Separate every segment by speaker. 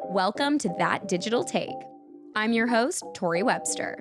Speaker 1: Welcome to That Digital Take. I'm your host, Tori Webster.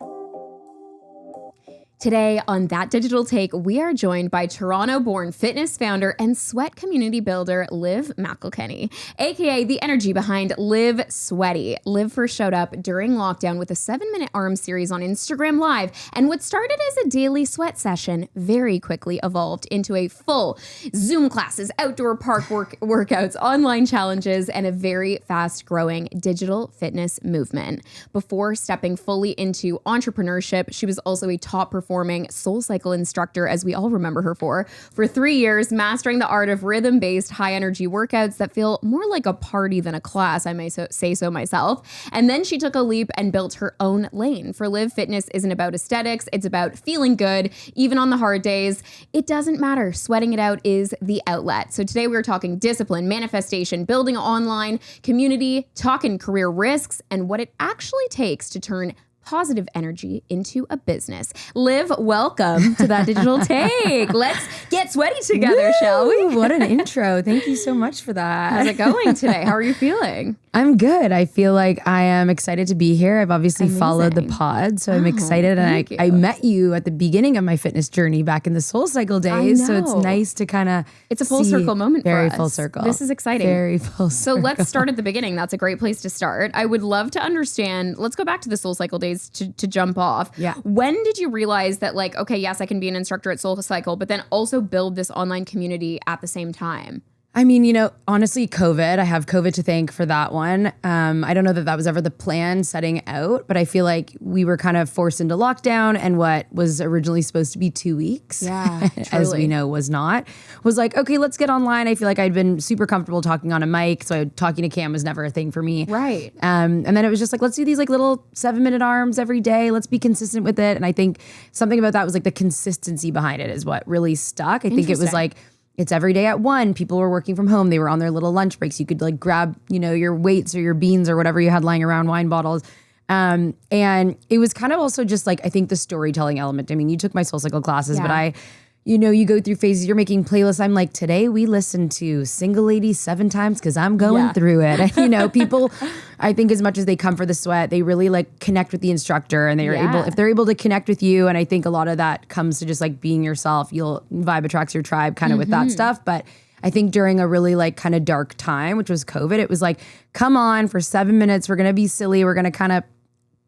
Speaker 1: Today on That Digital Take, we are joined by Toronto-born fitness founder and sweat community builder, Liv McIlkenny, aka the energy behind Liv Sweaty. Liv first showed up during lockdown with a 7-minute arm series on Instagram Live, and what started as a daily sweat session very quickly evolved into a full Zoom classes, outdoor park workouts, online challenges, and a very fast-growing digital fitness movement. Before stepping fully into entrepreneurship, she was also a top performing SoulCycle instructor, as we all remember her for 3 years, mastering the art of rhythm-based high-energy workouts that feel more like a party than a class, I may say so myself. And then she took a leap and built her own lane. For Liv, fitness isn't about aesthetics, it's about feeling good, even on the hard days. It doesn't matter. Sweating it out is the outlet. So today we're talking discipline, manifestation, building online community, talking career risks, and what it actually takes to turn positive energy into a business. Liv, welcome to That Digital Take. Let's get sweaty together,
Speaker 2: Woo!
Speaker 1: Shall we?
Speaker 2: What an intro. Thank you so much for that.
Speaker 1: How's it going today? How are you feeling?
Speaker 2: I'm good. I feel like I am excited to be here. I've obviously followed the pod, so I'm excited. And I met you at the beginning of my fitness journey back in the SoulCycle days. So it's nice to kind of
Speaker 1: It's a full circle moment for us.
Speaker 2: Very full circle.
Speaker 1: This is exciting.
Speaker 2: Very full
Speaker 1: So
Speaker 2: circle.
Speaker 1: let's start at the beginning. That's a great place to start. I would love to understand, let's go back to the SoulCycle days to jump off.
Speaker 2: Yeah.
Speaker 1: When did you realize that, like, okay, yes, I can be an instructor at SoulCycle, but then also build this online community at the same time?
Speaker 2: I mean, you know, honestly, COVID, I have COVID to thank for that one. I don't know that was ever the plan setting out, but I feel like we were kind of forced into lockdown, and what was originally supposed to be 2 weeks, as we know, was like, okay, let's get online. I feel like I'd been super comfortable talking on a mic, so talking to cam was never a thing for me.
Speaker 1: Right.
Speaker 2: And then it was just like, let's do these like little 7-minute arms every day. Let's be consistent with it. And I think something about that was like the consistency behind it is what really stuck. I think it was like, it's every day at 1. People were working from home. They were on their little lunch breaks. You could like grab, you know, your weights or your beans or whatever you had lying around, wine bottles. And it was kind of also just like, I think the storytelling element. I mean, you took my SoulCycle classes, but you go through phases, you're making playlists. I'm like, today we listened to Single Lady 7 times because I'm going through it. And, you know, people, I think as much as they come for the sweat, they really like connect with the instructor, and they are able, if they're able to connect with you. And I think a lot of that comes to just like being yourself. Vibe attracts your tribe kind of with that stuff. But I think during a really like kind of dark time, which was COVID, it was like, come on for 7 minutes. We're going to be silly. We're going to kind of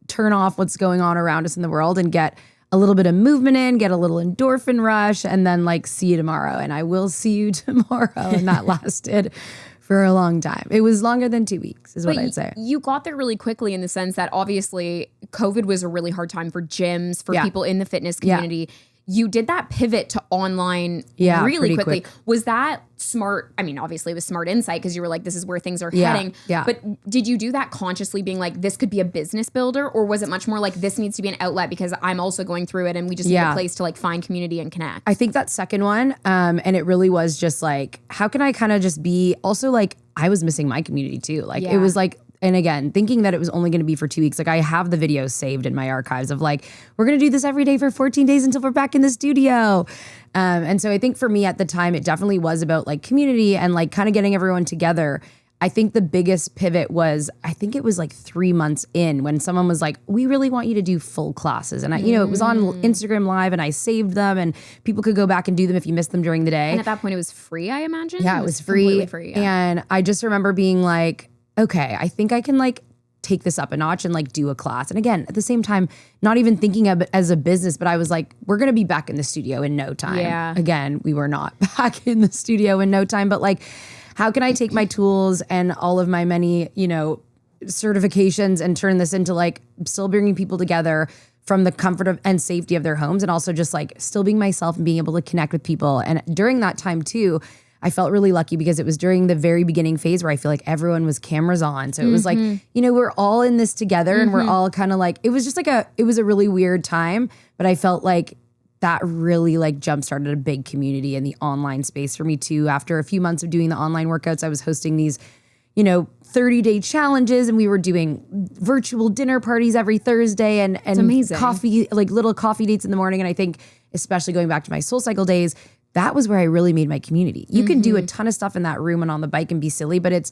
Speaker 2: turn off what's going on around us in the world and get a little bit of movement in, get a little endorphin rush, and then like see you tomorrow. And I will see you tomorrow. And that lasted for a long time. It was longer than 2 weeks is what I'd say.
Speaker 1: You got there really quickly in the sense that obviously COVID was a really hard time for gyms, for people in the fitness community. You did that pivot to online really quickly. Was that smart? I mean, obviously it was smart insight because you were like, this is where things are heading. Yeah. But did you do that consciously being like, this could be a business builder? Or was it much more like, this needs to be an outlet because I'm also going through it and we just need a place to like find community and connect?
Speaker 2: I think that second one, and it really was just like, how can I kind of just be also like, I was missing my community too. Like it was like, and again, thinking that it was only going to be for 2 weeks, like I have the videos saved in my archives of like, we're going to do this every day for 14 days until we're back in the studio. And so I think for me at the time, it definitely was about like community and like kind of getting everyone together. I think the biggest pivot was, I think it was like 3 months in when someone was like, we really want you to do full classes. And I, you know, it was on Instagram Live and I saved them and people could go back and do them if you missed them during the day.
Speaker 1: And at that point it was free, I imagine?
Speaker 2: Yeah, it was free.
Speaker 1: Completely free. Yeah.
Speaker 2: And I just remember being like, okay, I think I can like take this up a notch and like do a class. And again, at the same time, not even thinking of it as a business, but I was like, we're going to be back in the studio in no time.
Speaker 1: Yeah.
Speaker 2: Again, we were not back in the studio in no time, but like, how can I take my tools and all of my many, you know, certifications and turn this into like still bringing people together from the comfort of and safety of their homes, and also just like still being myself and being able to connect with people. And during that time too, I felt really lucky because it was during the very beginning phase where I feel like everyone was cameras on. So it was like, you know, we're all in this together and we're all kind of like, it was just like it was a really weird time, but I felt like that really like jump-started a big community in the online space for me too. After a few months of doing the online workouts, I was hosting these, you know, 30-day challenges, and we were doing virtual dinner parties every Thursday and coffee, like little coffee dates in the morning. And I think especially going back to my SoulCycle days, that was where I really made my community. You can do a ton of stuff in that room and on the bike and be silly, but it's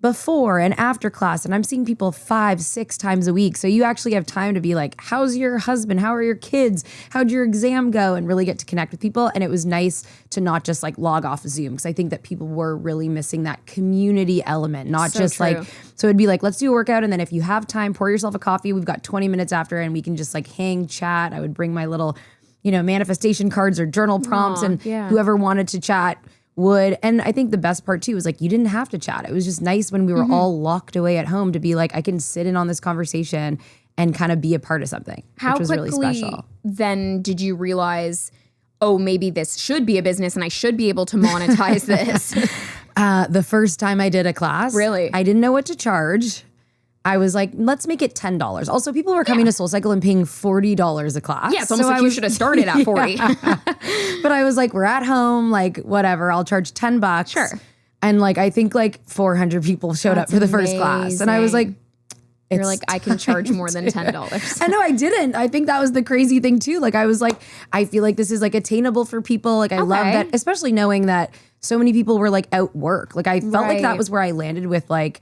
Speaker 2: before and after class. And I'm seeing people 5-6 times a week. So you actually have time to be like, how's your husband? How are your kids? How'd your exam go? And really get to connect with people. And it was nice to not just like log off of Zoom, because I think that people were really missing that community element, not
Speaker 1: So
Speaker 2: just
Speaker 1: true.
Speaker 2: like, so it'd be like, let's do a workout. And then if you have time, pour yourself a coffee. We've got 20 minutes after and we can just like hang, chat. I would bring my little, manifestation cards or journal prompts, and whoever wanted to chat would. And I think the best part too was like, you didn't have to chat. It was just nice when we were all locked away at home to be like, I can sit in on this conversation and kind of be a part of something,
Speaker 1: How
Speaker 2: which was
Speaker 1: quickly
Speaker 2: really special.
Speaker 1: then did you realize, oh, maybe this should be a business and I should be able to monetize this?
Speaker 2: The first time I did a class,
Speaker 1: Really?
Speaker 2: I didn't know what to charge. I was like, let's make it $10. Also, people were coming to SoulCycle and paying $40 a class.
Speaker 1: Yeah, it's almost like you should have started at 40.
Speaker 2: But I was like, we're at home, like whatever, I'll charge $10.
Speaker 1: Sure.
Speaker 2: And like, I think like 400 people showed up for the first class. And I was like,
Speaker 1: You're like, I can charge more than $10.
Speaker 2: I know I didn't. I think that was the crazy thing too. Like I was like, I feel like this is like attainable for people. Like I love that, especially knowing that so many people were like out work. Like I felt like that was where I landed with like,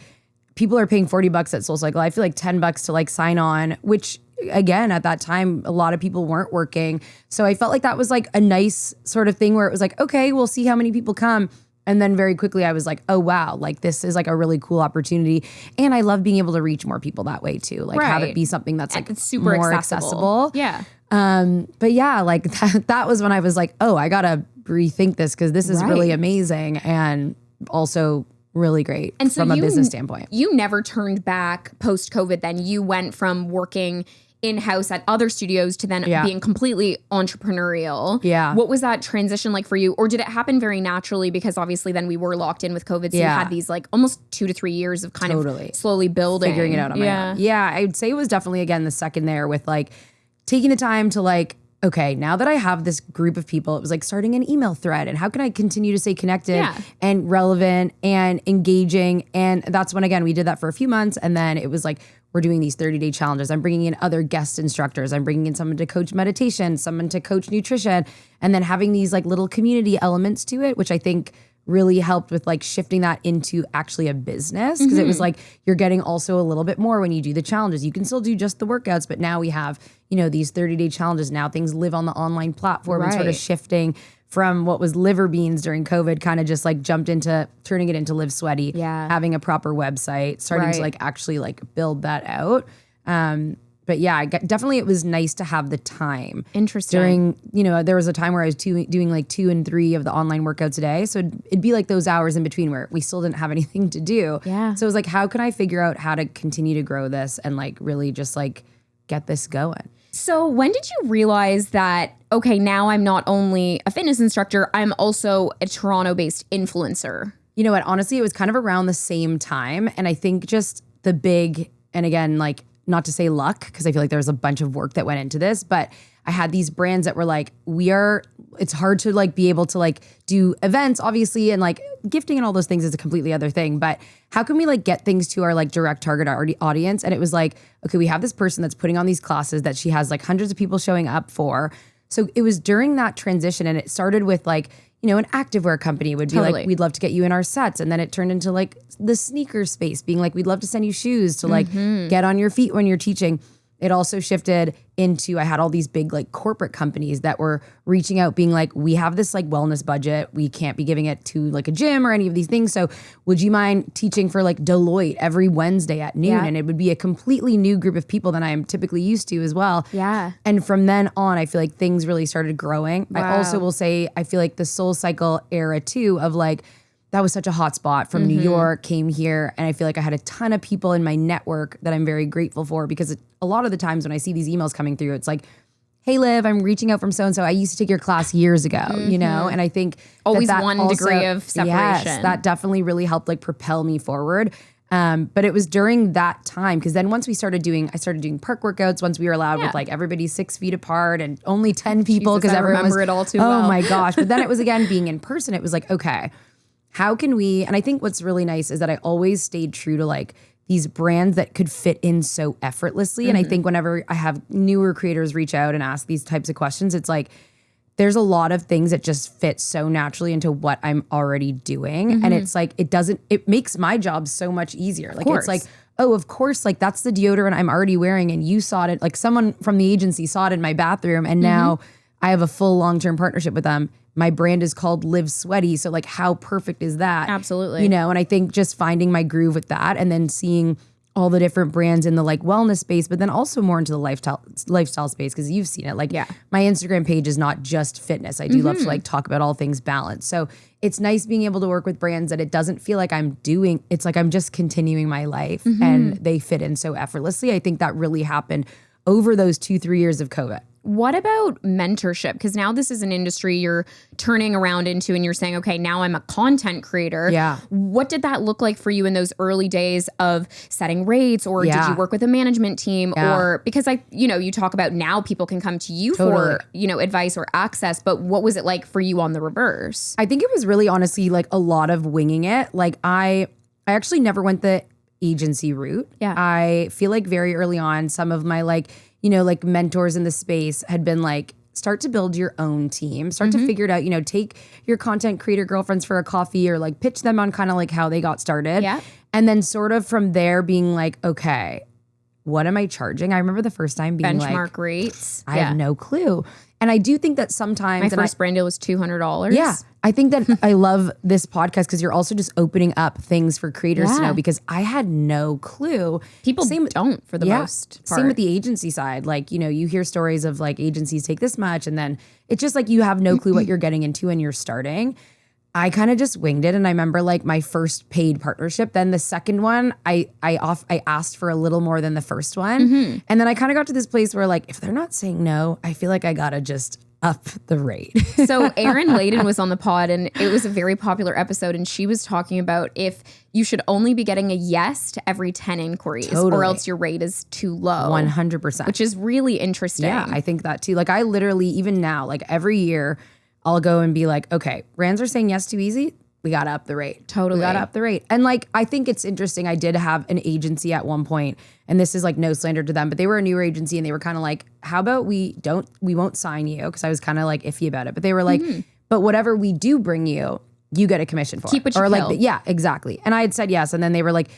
Speaker 2: people are paying $40 at SoulCycle. I feel like $10 to like sign on, which again, at that time, a lot of people weren't working. So I felt like that was like a nice sort of thing where it was like, okay, we'll see how many people come. And then very quickly I was like, oh wow, like this is like a really cool opportunity. And I love being able to reach more people that way too. Like have it be something that's like
Speaker 1: it's super
Speaker 2: more
Speaker 1: accessible. Yeah.
Speaker 2: But yeah, like that was when I was like, oh, I gotta rethink this because this is really amazing and also really great and so from a business standpoint.
Speaker 1: You never turned back post-COVID then. You went from working in-house at other studios to then being completely entrepreneurial.
Speaker 2: Yeah.
Speaker 1: What was that transition like for you? Or did it happen very naturally because obviously then we were locked in with COVID, so you had these like almost 2 to 3 years of kind of slowly building.
Speaker 2: Figuring it out on my own. Yeah, I would say it was definitely, again, the second there with like taking the time to like, okay, now that I have this group of people, it was like starting an email thread and how can I continue to stay connected and relevant and engaging? And that's when, again, we did that for a few months. And then it was like, we're doing these 30-day challenges. I'm bringing in other guest instructors. I'm bringing in someone to coach meditation, someone to coach nutrition, and then having these like little community elements to it, which I think really helped with like shifting that into actually a business. Because it was like, you're getting also a little bit more when you do the challenges. You can still do just the workouts, but now we have, these 30-day challenges. Now things live on the online platform and sort of shifting from what was liver beans during COVID, kind of just like jumped into turning it into Liv Sweaty, having a proper website, starting to like actually like build that out. But yeah, definitely it was nice to have the time.
Speaker 1: Interesting.
Speaker 2: During, there was a time where I was doing like 2 and 3 of the online workouts a day. So it'd be like those hours in between where we still didn't have anything to do.
Speaker 1: Yeah.
Speaker 2: So it was like, how can I figure out how to continue to grow this and like really just like get this going?
Speaker 1: So when did you realize that, okay, now I'm not only a fitness instructor, I'm also a Toronto-based influencer?
Speaker 2: You know what? Honestly, it was kind of around the same time. And I think just the big, and again, like, not to say luck, because I feel like there was a bunch of work that went into this, but I had these brands that were like, it's hard to like be able to like do events, obviously, and like gifting and all those things is a completely other thing. But how can we like get things to our like direct target audience? And it was like, okay, we have this person that's putting on these classes that she has like hundreds of people showing up for. So it was during that transition, and it started with like, an activewear company would be like, we'd love to get you in our sets. And then it turned into like the sneaker space being like, we'd love to send you shoes to like get on your feet when you're teaching. It also shifted into, I had all these big like corporate companies that were reaching out being like, we have this like wellness budget. We can't be giving it to like a gym or any of these things. So would you mind teaching for like Deloitte every Wednesday at noon? Yeah. And it would be a completely new group of people than I am typically used to as well.
Speaker 1: Yeah.
Speaker 2: And from then on, I feel like things really started growing. Wow. I also will say, I feel like the SoulCycle era too of like, that was such a hot spot from New York, came here, and I feel like I had a ton of people in my network that I'm very grateful for, because a lot of the times when I see these emails coming through, it's like, hey, Liv, I'm reaching out from so-and-so. I used to take your class years ago, And I think
Speaker 1: always
Speaker 2: that
Speaker 1: one
Speaker 2: also,
Speaker 1: degree of separation.
Speaker 2: Yes, that definitely really helped like propel me forward. But it was during that time, because then once I started doing park workouts, once we were allowed with like everybody 6 feet apart and only 10 people, because everyone
Speaker 1: remember it all too well.
Speaker 2: Oh my gosh. But then it was, again, being in person, it was like, okay, how can we, and I think what's really nice is that I always stayed true to like these brands that could fit in so effortlessly. And I think whenever I have newer creators reach out and ask these types of questions, it's like, there's a lot of things that just fit so naturally into what I'm already doing. And it's like, it makes my job so much easier. Like, it's like, oh, of course, like that's the deodorant I'm already wearing. And you saw it, like someone from the agency saw it in my bathroom. And now I have a full long-term partnership with them. My brand is called Liv Sweaty. So like, how perfect is that?
Speaker 1: Absolutely.
Speaker 2: You know, and I think just finding my groove with that and then seeing all the different brands in the like wellness space, but then also more into the lifestyle space, because you've seen it. Like my Instagram page is not just fitness. I do love to like talk about all things balance. So it's nice being able to work with brands that it doesn't feel like it's like I'm just continuing my life and they fit in so effortlessly. I think that really happened over those 2-3 years of COVID.
Speaker 1: What about mentorship? Because now this is an industry you're turning around into and you're saying, okay, now I'm a content creator.
Speaker 2: Yeah.
Speaker 1: What did that look like for you in those early days of setting rates, or did you work with a management team? Or because you talk about now people can come to you for, advice or access, but what was it like for you on the reverse?
Speaker 2: I think it was really honestly like a lot of winging it. Like I actually never went the agency route.
Speaker 1: Yeah.
Speaker 2: I feel like very early on, some of my like mentors in the space had been like, start to build your own team, start to figure it out, take your content creator girlfriends for a coffee or like pitch them on kind of like how they got started.
Speaker 1: Yeah.
Speaker 2: And then sort of from there being like, okay, what am I charging? I remember the first time being
Speaker 1: benchmark rates.
Speaker 2: I have no clue. And I do think that sometimes
Speaker 1: my first brand deal was $200.
Speaker 2: Yeah. I think that I love this podcast because you're also just opening up things for creators to know, because I had no clue.
Speaker 1: People don't for the most part.
Speaker 2: Same with the agency side. Like, you hear stories of like agencies take this much and then it's just like you have no clue what you're getting into and you're starting. I kind of just winged it. And I remember like my first paid partnership, then the second one, I asked for a little more than the first one. And then I kind of got to this place where like, if they're not saying no, I feel like I got to just up the rate.
Speaker 1: So Erin Layden was on the pod and it was a very popular episode. And she was talking about if you should only be getting a yes to every 10 inquiries or else your rate is too low.
Speaker 2: 100%.
Speaker 1: Which is really interesting.
Speaker 2: Yeah, I think that too. Like I literally, even now, like every year, I'll go and be like, okay, brands are saying yes too easy. We got to up the rate.
Speaker 1: Totally.
Speaker 2: We got to up the rate. And like, I think it's interesting. I did have an agency at one point, and this is like no slander to them, but they were a newer agency and they were kind of like, how about we won't sign you? Cause I was kind of like iffy about it, but they were like, but whatever we do bring you, you get a commission for.
Speaker 1: Keep what you
Speaker 2: kill. Yeah, exactly. And I had said yes. And then they were like,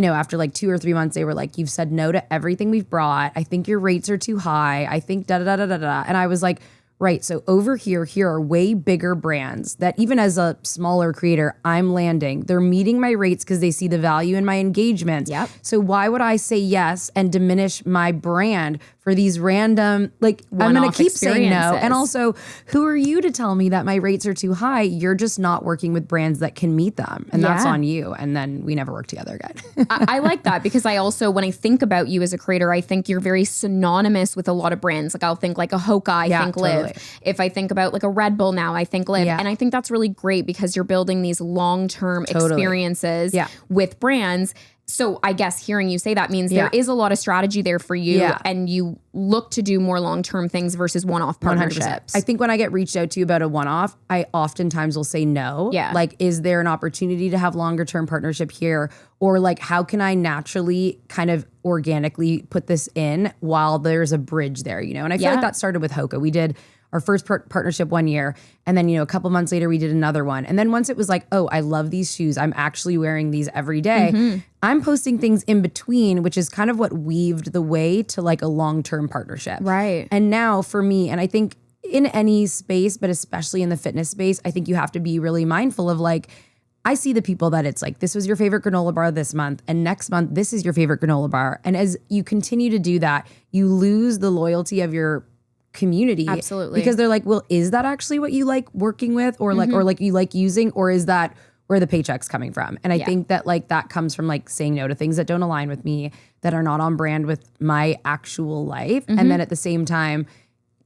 Speaker 2: after like 2 or 3 months, they were like, you've said no to everything we've brought. I think your rates are too high. I think da-da-da-da-da-da. And I was like, right. So over here are way bigger brands that even as a smaller creator, I'm landing. They're meeting my rates because they see the value in my engagements.
Speaker 1: Yep.
Speaker 2: So why would I say yes and diminish my brand for these random, like I'm going to keep saying no. And also, who are you to tell me that my rates are too high? You're just not working with brands that can meet them. And that's on you. And then we never work together again.
Speaker 1: I like that because I also, when I think about you as a creator, I think you're very synonymous with a lot of brands. Like I'll think like a Hoka, I think Liv. If I think about like a Red Bull now, I think Liv. And I think that's really great because you're building these long-term experiences with brands. So I guess hearing you say that means there is a lot of strategy there for you and you look to do more long-term things versus one-off partnerships.
Speaker 2: 100%. I think when I get reached out to about a one-off, I oftentimes will say no.
Speaker 1: Yeah.
Speaker 2: Like, is there an opportunity to have longer-term partnership here? Or like, how can I naturally kind of organically put this in while there's a bridge there, And I feel like that started with Hoka. We did our first partnership 1 year. And then, a couple months later, we did another one. And then once it was like, oh, I love these shoes. I'm actually wearing these every day. I'm posting things in between, which is kind of what weaved the way to like a long-term partnership.
Speaker 1: Right.
Speaker 2: And now for me, and I think in any space, but especially in the fitness space, I think you have to be really mindful of like, I see the people that it's like, this was your favorite granola bar this month, and next month, this is your favorite granola bar. And as you continue to do that, you lose the loyalty of your community.
Speaker 1: Absolutely.
Speaker 2: Because they're like, well, is that actually what you like working with or like or like you like using, or is that where the paycheck's coming from? And I think that like that comes from like saying no to things that don't align with me, that are not on brand with my actual life. And then at the same time,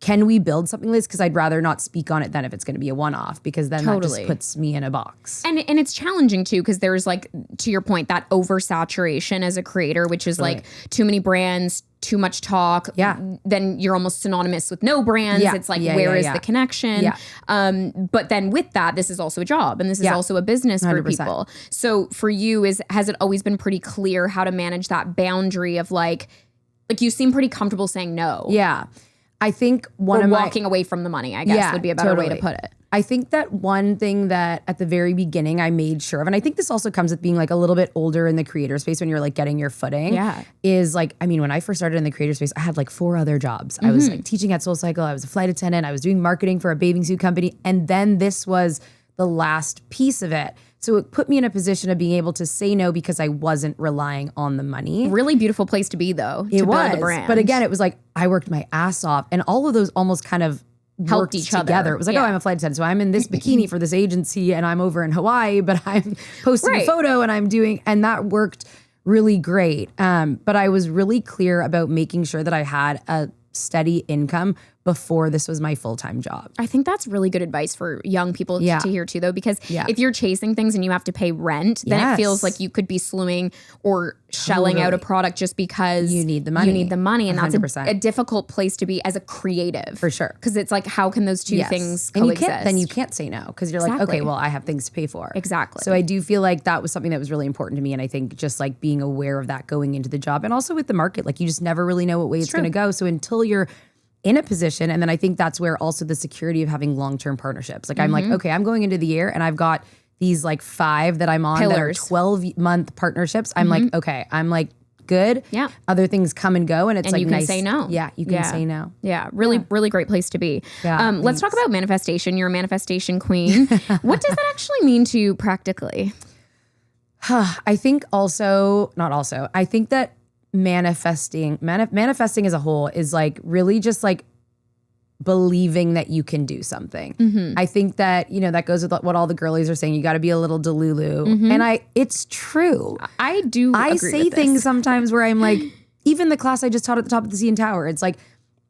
Speaker 2: can we build something like this? Because I'd rather not speak on it than if it's going to be a one-off, because then that just puts me in a box.
Speaker 1: And it's challenging too, because there's like, to your point, that oversaturation as a creator, which is like too many brands, too much talk.
Speaker 2: Yeah.
Speaker 1: Then you're almost synonymous with no brands.
Speaker 2: Yeah.
Speaker 1: It's like, where is the connection?
Speaker 2: Yeah.
Speaker 1: But then with that, this is also a job and this is also a business for
Speaker 2: 100%.
Speaker 1: people. So for you, has it always been pretty clear how to manage that boundary of like you seem pretty comfortable saying no?
Speaker 2: Yeah. I think one
Speaker 1: or
Speaker 2: of
Speaker 1: walking away from the money, I guess would be a better way to put it.
Speaker 2: I think that one thing that at the very beginning I made sure of, and I think this also comes with being like a little bit older in the creator space when you're like getting your footing, is like, I mean, when I first started in the creator space, I had like 4 other jobs. I was like teaching at SoulCycle, I was a flight attendant, I was doing marketing for a bathing suit company, and then this was the last piece of it. So it put me in a position of being able to say no because I wasn't relying on the money.
Speaker 1: Really beautiful place to be though, to build a brand.
Speaker 2: But again, it was like I worked my ass off, and all of those almost kind of
Speaker 1: helped
Speaker 2: worked
Speaker 1: each
Speaker 2: together.
Speaker 1: other.
Speaker 2: It was like, oh, I'm a flight attendant, so I'm in this bikini for this agency, and I'm over in Hawaii, but I'm posting a photo, and I'm doing, and that worked really great. But I was really clear about making sure that I had a steady income before this was my full-time job.
Speaker 1: I think that's really good advice for young people to hear too, though, because if you're chasing things and you have to pay rent, then it feels like you could be slewing or shelling out a product just because
Speaker 2: you need the money.
Speaker 1: And 100%. That's a difficult place to be as a creative.
Speaker 2: For sure.
Speaker 1: Because it's like, how can those two things coexist?
Speaker 2: And you can't say no because you're like, okay, well, I have things to pay for.
Speaker 1: Exactly.
Speaker 2: So I do feel like that was something that was really important to me. And I think just like being aware of that going into the job and also with the market, like you just never really know what way it's going to go. So until you're in a position, and then I think that's where also the security of having long-term partnerships. Like I'm like, okay, I'm going into the year and I've got these like 5 that I'm on that are 12-month partnerships. I'm like, okay, I'm like good.
Speaker 1: Yeah.
Speaker 2: Other things come and go, and it's like
Speaker 1: you can
Speaker 2: nice.
Speaker 1: say no.
Speaker 2: Yeah, you can say no.
Speaker 1: Yeah, really great place to be.
Speaker 2: Yeah,
Speaker 1: let's talk about manifestation. You're a manifestation queen. What does that actually mean to you practically?
Speaker 2: I think I think that manifesting as a whole is like really just like believing that you can do something. I think that, that goes with what all the girlies are saying. You got to be a little delulu. And it's true.
Speaker 1: I do.
Speaker 2: I say things sometimes where I'm like, even the class I just taught at the top of the CN Tower, it's like,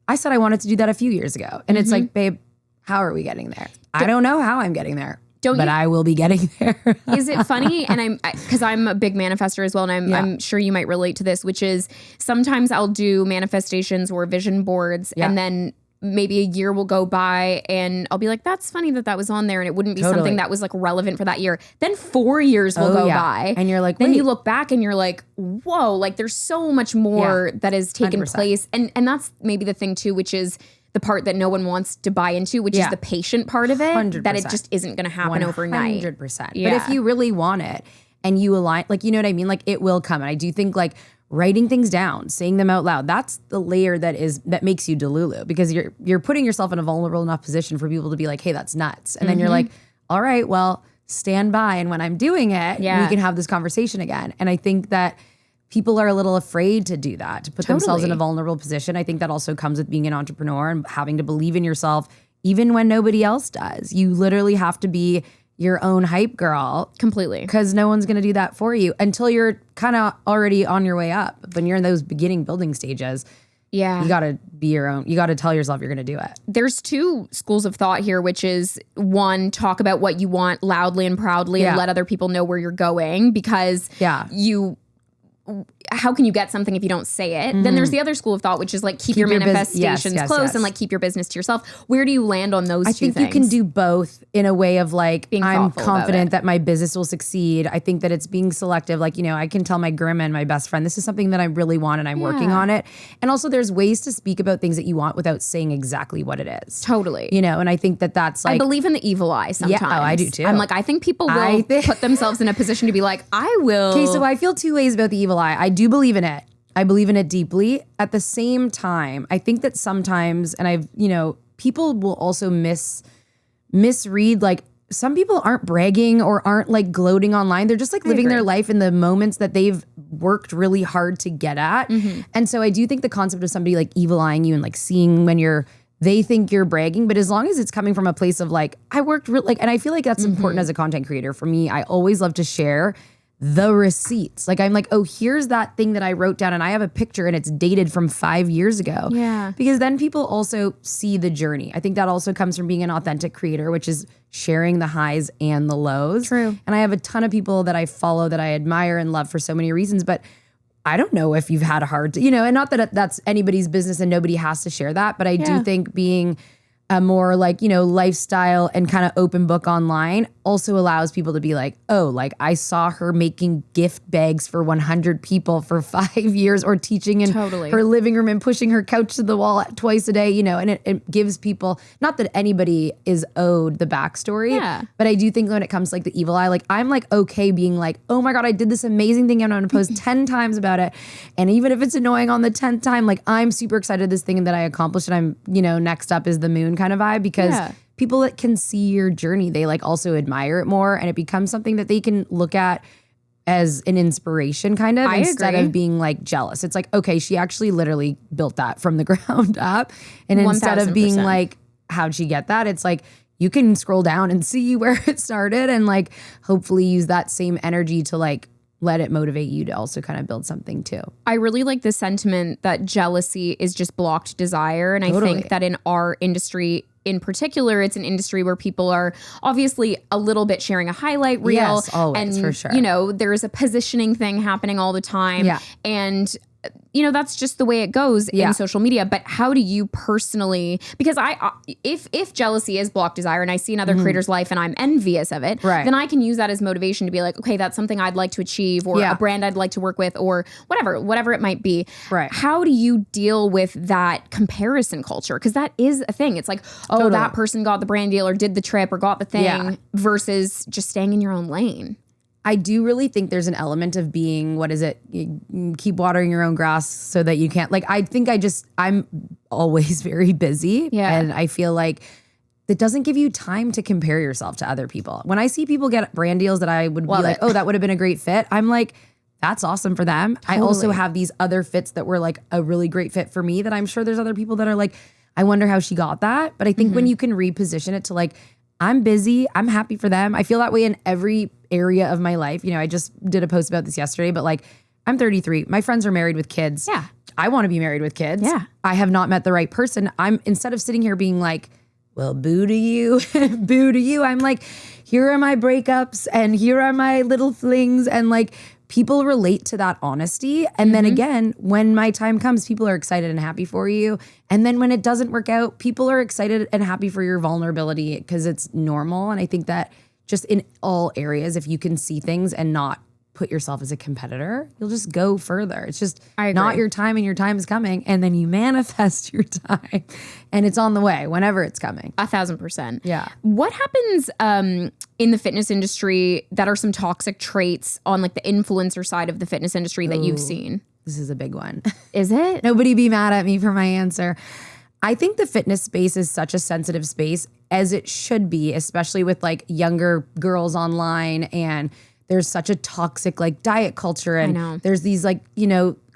Speaker 2: I said I wanted to do that a few years ago. And it's like, babe, how are we getting there? I don't know how I'm getting there. But I will be getting there.
Speaker 1: Is it funny? And because I'm a big manifester as well, and I'm sure you might relate to this, which is sometimes I'll do manifestations or vision boards, and then maybe a year will go by and I'll be like, that's funny that was on there, and it wouldn't be something that was like relevant for that year. Then 4 years will go by.
Speaker 2: And you're like,
Speaker 1: then you look back and you're like, whoa, like there's so much more that has taken
Speaker 2: 100%.
Speaker 1: place. And that's maybe the thing too, which is the part that no one wants to buy into, which is the patient part of it,
Speaker 2: 100%.
Speaker 1: that it just isn't going to happen overnight.
Speaker 2: 100%. Yeah. But if you really want it and you align, like, you know what I mean? Like it will come. And I do think like writing things down, saying them out loud, that's the layer that makes you delulu, because you're putting yourself in a vulnerable enough position for people to be like, hey, that's nuts. And then you're like, all right, well, stand by. And when I'm doing it, we can have this conversation again. And I think that people are a little afraid to do that, to put themselves in a vulnerable position. I think that also comes with being an entrepreneur and having to believe in yourself, even when nobody else does. You literally have to be your own hype girl.
Speaker 1: Completely.
Speaker 2: Because no one's going to do that for you until you're kind of already on your way up. When you're in those beginning building stages, you got to be your own. You got to tell yourself you're going to do it.
Speaker 1: There's 2 schools of thought here, which is 1, talk about what you want loudly and proudly and let other people know where you're going, because how can you get something if you don't say it? Then there's the other school of thought, which is like keep your manifestations close and like keep your business to yourself. Where do you land on those two things?
Speaker 2: I think you can do both in a way of like,
Speaker 1: being
Speaker 2: I'm confident that my business will succeed. I think that it's being selective. Like, I can tell my grandma and my best friend, this is something that I really want and I'm working on it. And also there's ways to speak about things that you want without saying exactly what it is.
Speaker 1: Totally.
Speaker 2: And I think that that's like,
Speaker 1: I believe in the evil eye sometimes.
Speaker 2: Yeah, I do too.
Speaker 1: I'm like, I think people will put themselves in a position to be like, I will.
Speaker 2: Okay, so I feel 2 ways about the evil eye. I do believe in it. I believe in it deeply. At the same time, I think that sometimes, and people will also misread, like some people aren't bragging or aren't like gloating online. They're just like living their life in the moments that they've worked really hard to get at. And so I do think the concept of somebody like evil eyeing you and like seeing when they think you're bragging, but as long as it's coming from a place of like, I worked and I feel like that's important as a content creator. For me, I always love to share the receipts. Like I'm like, oh, here's that thing that I wrote down and I have a picture and it's dated from 5 years ago.
Speaker 1: Yeah.
Speaker 2: Because then people also see the journey. I think that also comes from being an authentic creator, which is sharing the highs and the lows.
Speaker 1: True.
Speaker 2: And I have a ton of people that I follow that I admire and love for so many reasons, but I don't know if you've had a hard, and not that that's anybody's business and nobody has to share that, but I do think being a more like, lifestyle and kind of open book online also allows people to be like, oh, like I saw her making gift bags for 100 people for 5 years, or teaching in her living room and pushing her couch to the wall twice a day, and it gives people, not that anybody is owed the backstory, but I do think when it comes to like the evil eye, like I'm like okay being like, oh my God, I did this amazing thing. I'm going to post 10 times about it. And even if it's annoying on the 10th time, like I'm super excited this thing that I accomplished, and I'm, next up is the moon kind of vibe, because people that can see your journey, they like also admire it more, and it becomes something that they can look at as an inspiration kind of, instead of being like jealous. It's like, okay, she actually literally built that from the ground up. And instead of being like, how'd she get that? It's like, you can scroll down and see where it started, and like hopefully use that same energy to like let it motivate you to also kind of build something too.
Speaker 1: I really like the sentiment that jealousy is just blocked desire. And I think that in our industry in particular, it's an industry where people are obviously a little bit sharing a highlight reel.
Speaker 2: Yes, always,
Speaker 1: and,
Speaker 2: for sure.
Speaker 1: There's a positioning thing happening all the time.
Speaker 2: Yeah.
Speaker 1: And that's just the way it goes in social media. But how do you personally, because if jealousy is blocked desire and I see another creator's life and I'm envious of it, then I can use that as motivation to be like, okay, that's something I'd like to achieve, or a brand I'd like to work with, or whatever it might be.
Speaker 2: Right.
Speaker 1: How do you deal with that comparison culture? Because that is a thing. It's like, oh, that person got the brand deal or did the trip or got the thing versus just staying in your own lane.
Speaker 2: I do really think there's an element of being, you keep watering your own grass so that you can't, like, I think I'm always very busy.
Speaker 1: Yeah.
Speaker 2: And I feel like that doesn't give you time to compare yourself to other people. When I see people get brand deals that I would be like, oh, that would have been a great fit, I'm like, that's awesome for them. Totally. I also have these other fits that were like a really great fit for me that I'm sure there's other people that are like, I wonder how she got that. But I think when you can reposition it to like, I'm busy, I'm happy for them. I feel that way in every area of my life. I just did a post about this yesterday, but like I'm 33. My friends are married with kids.
Speaker 1: Yeah.
Speaker 2: I want to be married with kids.
Speaker 1: Yeah.
Speaker 2: I have not met the right person. Instead of sitting here being like, well, boo to you, boo to you. I'm like, here are my breakups and here are my little flings. And like, people relate to that honesty. And then again, when my time comes, people are excited and happy for you. And then when it doesn't work out, people are excited and happy for your vulnerability because it's normal. And I think that just in all areas, if you can see things and not put yourself as a competitor, you'll just go further. It's just not your time, and your time is coming. And then you manifest your time and it's on the way whenever it's coming.
Speaker 1: 1,000%.
Speaker 2: Yeah.
Speaker 1: What happens in the fitness industry that are some toxic traits on like the influencer side of the fitness industry that you've seen?
Speaker 2: This is a big one.
Speaker 1: Is it?
Speaker 2: Nobody be mad at me for my answer. I think the fitness space is such a sensitive space, as it should be, especially with like younger girls online, and there's such a toxic like diet culture, and there's these like,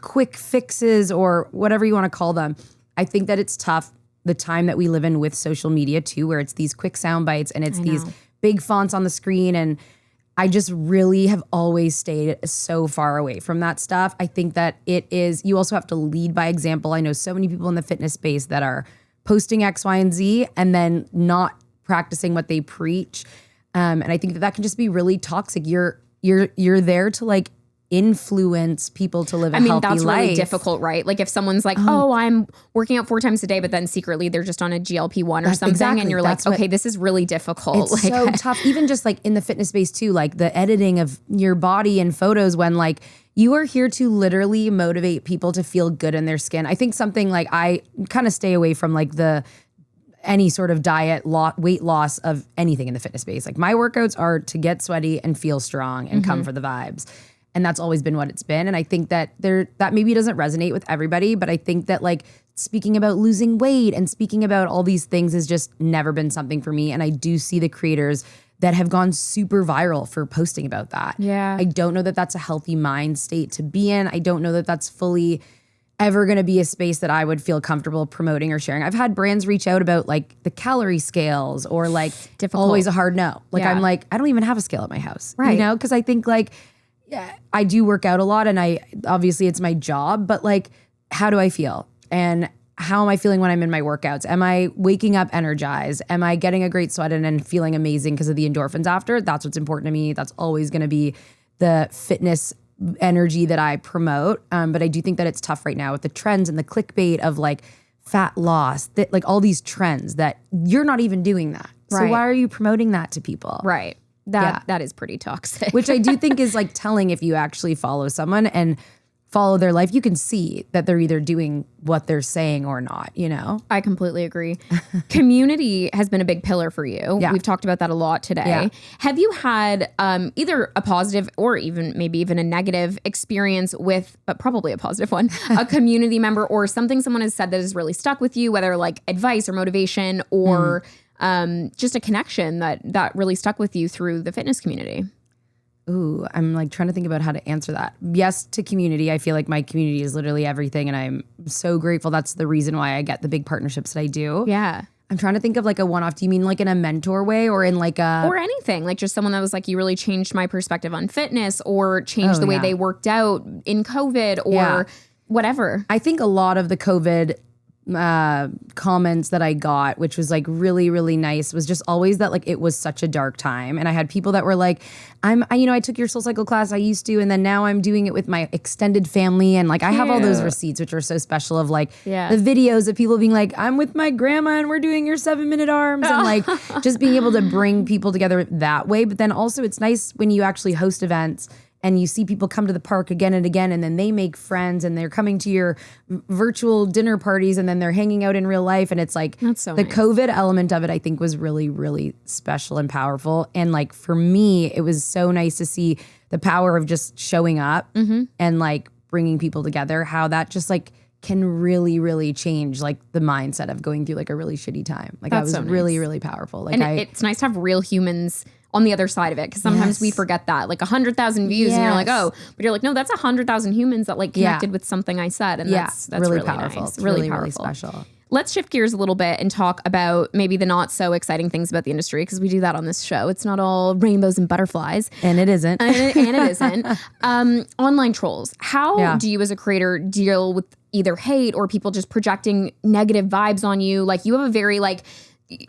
Speaker 2: quick fixes or whatever you want to call them. I think that it's tough the time that we live in with social media too, where it's these quick sound bites and it's these big fonts on the screen. And I just really have always stayed so far away from that stuff. I think that you also have to lead by example. I know so many people in the fitness space that are posting X, Y, and Z and then not practicing what they preach. And I think that can just be really toxic. You're there to like influence people to live a healthy life.
Speaker 1: That's really difficult, right? Like if someone's like, oh, I'm working out 4 times a day, but then secretly they're just on a GLP-1 or something. Exactly. And you're like, okay, this is really difficult.
Speaker 2: It's so tough. Even just like in the fitness space too, like the editing of your body and photos, when like you are here to literally motivate people to feel good in their skin. I think something like I kind of stay away from like any sort of diet, weight loss of anything in the fitness space. Like my workouts are to get sweaty and feel strong and come for the vibes. And that's always been what it's been. And I think that that maybe doesn't resonate with everybody, but I think that like speaking about losing weight and speaking about all these things has just never been something for me. And I do see the creators that have gone super viral for posting about that.
Speaker 1: Yeah.
Speaker 2: I don't know that that's a healthy mind state to be in. I don't know that that's fully ever going to be a space that I would feel comfortable promoting or sharing. I've had brands reach out about like the calorie scales or like always a hard no. Like I'm like, I don't even have a scale at my house,
Speaker 1: right?
Speaker 2: Because I think like, I do work out a lot and obviously it's my job, but like, how do I feel? And how am I feeling when I'm in my workouts? Am I waking up energized? Am I getting a great sweat in and feeling amazing because of the endorphins after? That's what's important to me. That's always going to be the fitness energy that I promote. But I do think that it's tough right now with the trends and the clickbait of like fat loss, that like all these trends that you're not even doing that. So
Speaker 1: Right.
Speaker 2: why are you promoting that to people?
Speaker 1: Right. That is pretty toxic.
Speaker 2: Which I do think is like telling if you actually follow someone and follow their life, you can see that they're either doing what they're saying or not, you know?
Speaker 1: I completely agree. Community has been a big pillar for you.
Speaker 2: Yeah.
Speaker 1: We've talked about that a lot today.
Speaker 2: Yeah.
Speaker 1: Have you had either a positive or maybe even a negative experience with, but probably a positive one, a community member or something someone has said that has really stuck with you, whether like advice or motivation or just a connection that really stuck with you through the fitness community?
Speaker 2: Ooh, I'm like trying to think about how to answer that. Yes, to community. I feel like my community is literally everything. And I'm so grateful. That's the reason why I get the big partnerships that I do.
Speaker 1: Yeah.
Speaker 2: I'm trying to think of like a one-off. Do you mean like in a mentor way or in like a...
Speaker 1: Or anything, like just someone that was like, you really changed my perspective on fitness or changed the way they worked out in COVID or whatever.
Speaker 2: I think a lot of the COVID comments that I got, which was like really, really nice, was just always that like it was such a dark time. And I had people that were like, I took your SoulCycle class, I used to, and then now I'm doing it with my extended family. And like I have all those receipts, which are so special of like the videos of people being like, I'm with my grandma and we're doing your 7-minute arms. And like just being able to bring people together that way. But then also it's nice when you actually host events and you see people come to the park again and again, and then they make friends and they're coming to your virtual dinner parties and then they're hanging out in real life. And it's like
Speaker 1: that's so
Speaker 2: the
Speaker 1: nice.
Speaker 2: COVID element of it, I think, was really, really special and powerful. And like for me, it was so nice to see the power of just showing up and like bringing people together, how that just like can really, really change like the mindset of going through like a really shitty time. Like that was
Speaker 1: so nice.
Speaker 2: really, really powerful. Like
Speaker 1: And it's nice to have real humans on the other side of it, because sometimes we forget that, like 100,000 views and you're like, oh, but you're like, no, that's 100,000 humans that like connected with something I said. And that's really
Speaker 2: powerful.
Speaker 1: Nice.
Speaker 2: It's
Speaker 1: really
Speaker 2: powerful.
Speaker 1: really
Speaker 2: special.
Speaker 1: Let's shift gears a little bit and talk about maybe the not so exciting things about the industry, because we do that on this show. It's not all rainbows and butterflies.
Speaker 2: And it isn't.
Speaker 1: and it isn't. Online trolls. How do you as a creator deal with either hate or people just projecting negative vibes on you? Like you have a very like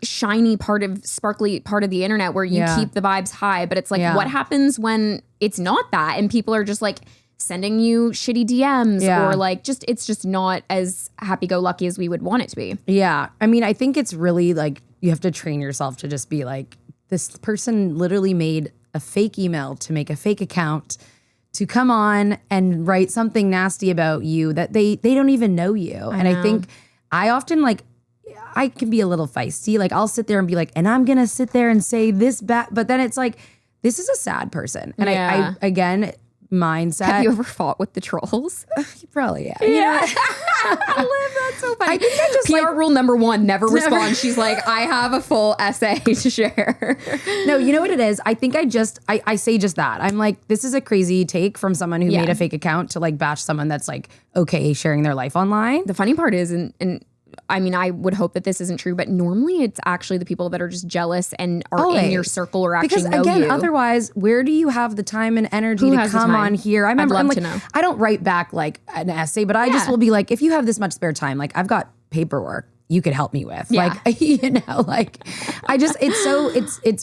Speaker 1: shiny sparkly part of the internet where you keep the vibes high, but it's like what happens when it's not that and people are just like sending you shitty DMs or like it's just not as happy-go-lucky as we would want it to be.
Speaker 2: Yeah. I mean, I think it's really like you have to train yourself to just be like, this person literally made a fake email to make a fake account to come on and write something nasty about you that they don't even know you. I think I often like, I can be a little feisty. Like I'll sit there and be like, and I'm going to sit there and say this back. But then it's like, this is a sad person. And I again, mindset.
Speaker 1: Have you ever fought with the trolls?
Speaker 2: Probably, yeah.
Speaker 1: You know? Liv, that's so funny. I think I just PR rule number 1, never respond. She's like, I have a full essay to share.
Speaker 2: No, you know what it is? I think I say just that. I'm like, this is a crazy take from someone who made a fake account to like bash someone that's like, okay, sharing their life online.
Speaker 1: The funny part is, and I mean, I would hope that this isn't true, but normally it's actually the people that are just jealous and are in your circle or actually know you.
Speaker 2: Because again, otherwise, where do you have the time and energy to come on here? I remember,
Speaker 1: I'd love
Speaker 2: I'm like,
Speaker 1: to know.
Speaker 2: I don't write back like an essay, but I just will be like, if you have this much spare time, like I've got paperwork you could help me with.
Speaker 1: Yeah.
Speaker 2: Like, you know, like I just,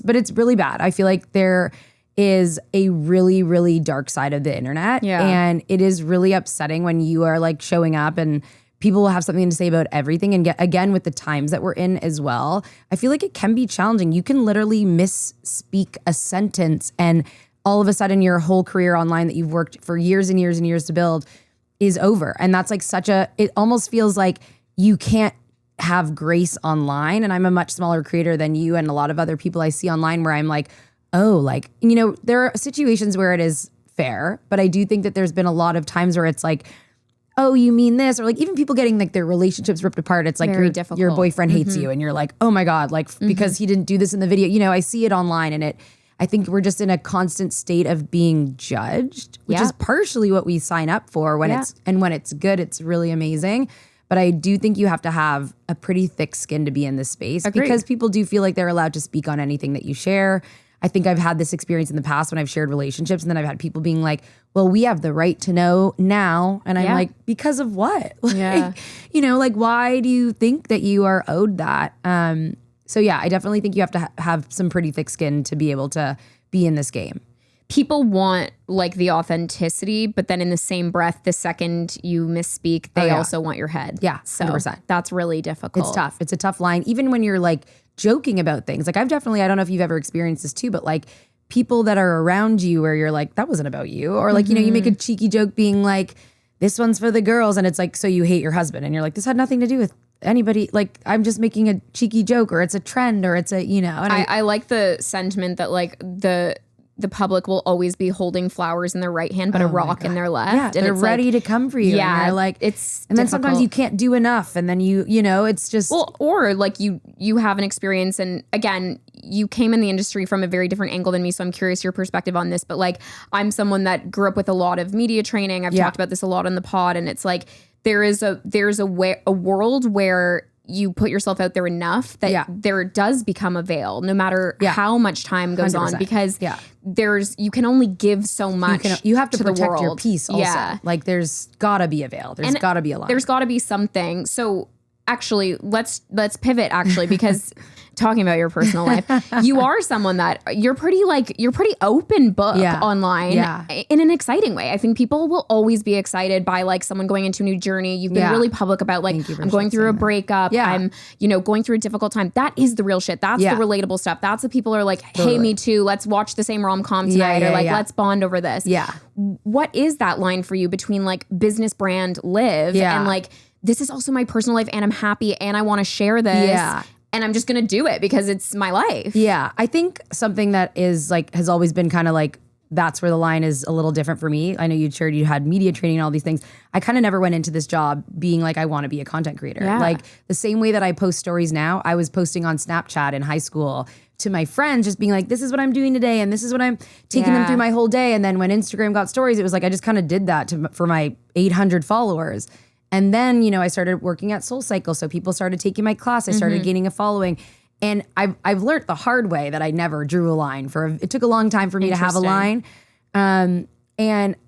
Speaker 2: but it's really bad. I feel like there is a really, really dark side of the internet.
Speaker 1: Yeah.
Speaker 2: And it is really upsetting when you are like showing up and people will have something to say about everything. And again, with the times that we're in as well, I feel like it can be challenging. You can literally misspeak a sentence and all of a sudden your whole career online that you've worked for years and years and years to build is over. And that's like it almost feels like you can't have grace online. And I'm a much smaller creator than you and a lot of other people I see online where I'm like, oh, like, you know, there are situations where it is fair, but I do think that there's been a lot of times where it's like, oh, you mean this? Or like even people getting like their relationships ripped apart. It's like your boyfriend hates you and you're like, oh my God, like because he didn't do this in the video. You know, I see it online and I think we're just in a constant state of being judged, which is partially what we sign up for when it's good, it's really amazing. But I do think you have to have a pretty thick skin to be in this space because people do feel like they're allowed to speak on anything that you share. I think I've had this experience in the past when I've shared relationships and then I've had people being like, well, we have the right to know now. And I'm like, because of what? Like, you know, like, why do you think that you are owed that? So yeah, I definitely think you have to have some pretty thick skin to be able to be in this game.
Speaker 1: people want like the authenticity, but then in the same breath, the second you misspeak, they also want your head.
Speaker 2: Yeah,
Speaker 1: So
Speaker 2: 100%.
Speaker 1: that's really difficult.
Speaker 2: It's tough. It's a tough line. Even when you're like joking about things. Like I've definitely, I don't know if you've ever experienced this too, but like people that are around you where you're like, that wasn't about you. Or like, you know, you make a cheeky joke being like, this one's for the girls. And it's like, so you hate your husband. And you're like, this had nothing to do with anybody. Like I'm just making a cheeky joke, or it's a trend, or it's a, you know. And
Speaker 1: I like the sentiment that like the public will always be holding flowers in their right hand, but a rock in their left.
Speaker 2: Yeah,
Speaker 1: and
Speaker 2: they're
Speaker 1: it's
Speaker 2: ready
Speaker 1: like,
Speaker 2: to come for you.
Speaker 1: Yeah,
Speaker 2: and you're like,
Speaker 1: it's
Speaker 2: and then
Speaker 1: difficult.
Speaker 2: sometimes you can't do enough, and then you know, it's just
Speaker 1: or like you have an experience, and again, you came in the industry from a very different angle than me, so I'm curious your perspective on this. But like, I'm someone that grew up with a lot of media training. I've talked about this a lot on the pod, and it's like there's a world where you put yourself out there enough that there does become a veil, no matter how much time goes
Speaker 2: 100%.
Speaker 1: on, because you can only give so much.
Speaker 2: You have to
Speaker 1: the
Speaker 2: protect
Speaker 1: world.
Speaker 2: your peace also.
Speaker 1: Yeah.
Speaker 2: Like there's gotta be a veil. There's gotta be a line.
Speaker 1: There's gotta be something. So actually, let's pivot actually, because talking about your personal life, you are someone that you're pretty open book online in an exciting way. I think people will always be excited by like someone going into a new journey. You've been really public about like, I'm going through a breakup. I'm, going through a difficult time. That is the real shit. That's the relatable stuff. That's what people are like, hey, me too. Let's watch the same rom-com tonight, or like, let's bond over this. Yeah. What is that line for you between like business brand Liv and like, this is also my personal life and I'm happy and I want to share this. Yeah. And I'm just going to do it because it's my life.
Speaker 2: Yeah. I think something that is like, has always been kind of like, that's where the line is a little different for me. I know you shared you had media training and all these things. I kind of never went into this job being like, I want to be a content creator. Yeah. Like the same way that I post stories now, I was posting on Snapchat in high school to my friends, just being like, this is what I'm doing today. And this is what I'm taking them through my whole day. And then when Instagram got stories, it was like, I just kind of did that for my 800 followers. And then, I started working at SoulCycle. So people started taking my class. I started gaining a following. And I've learned the hard way that I never drew a line. It took a long time for me to have a line. And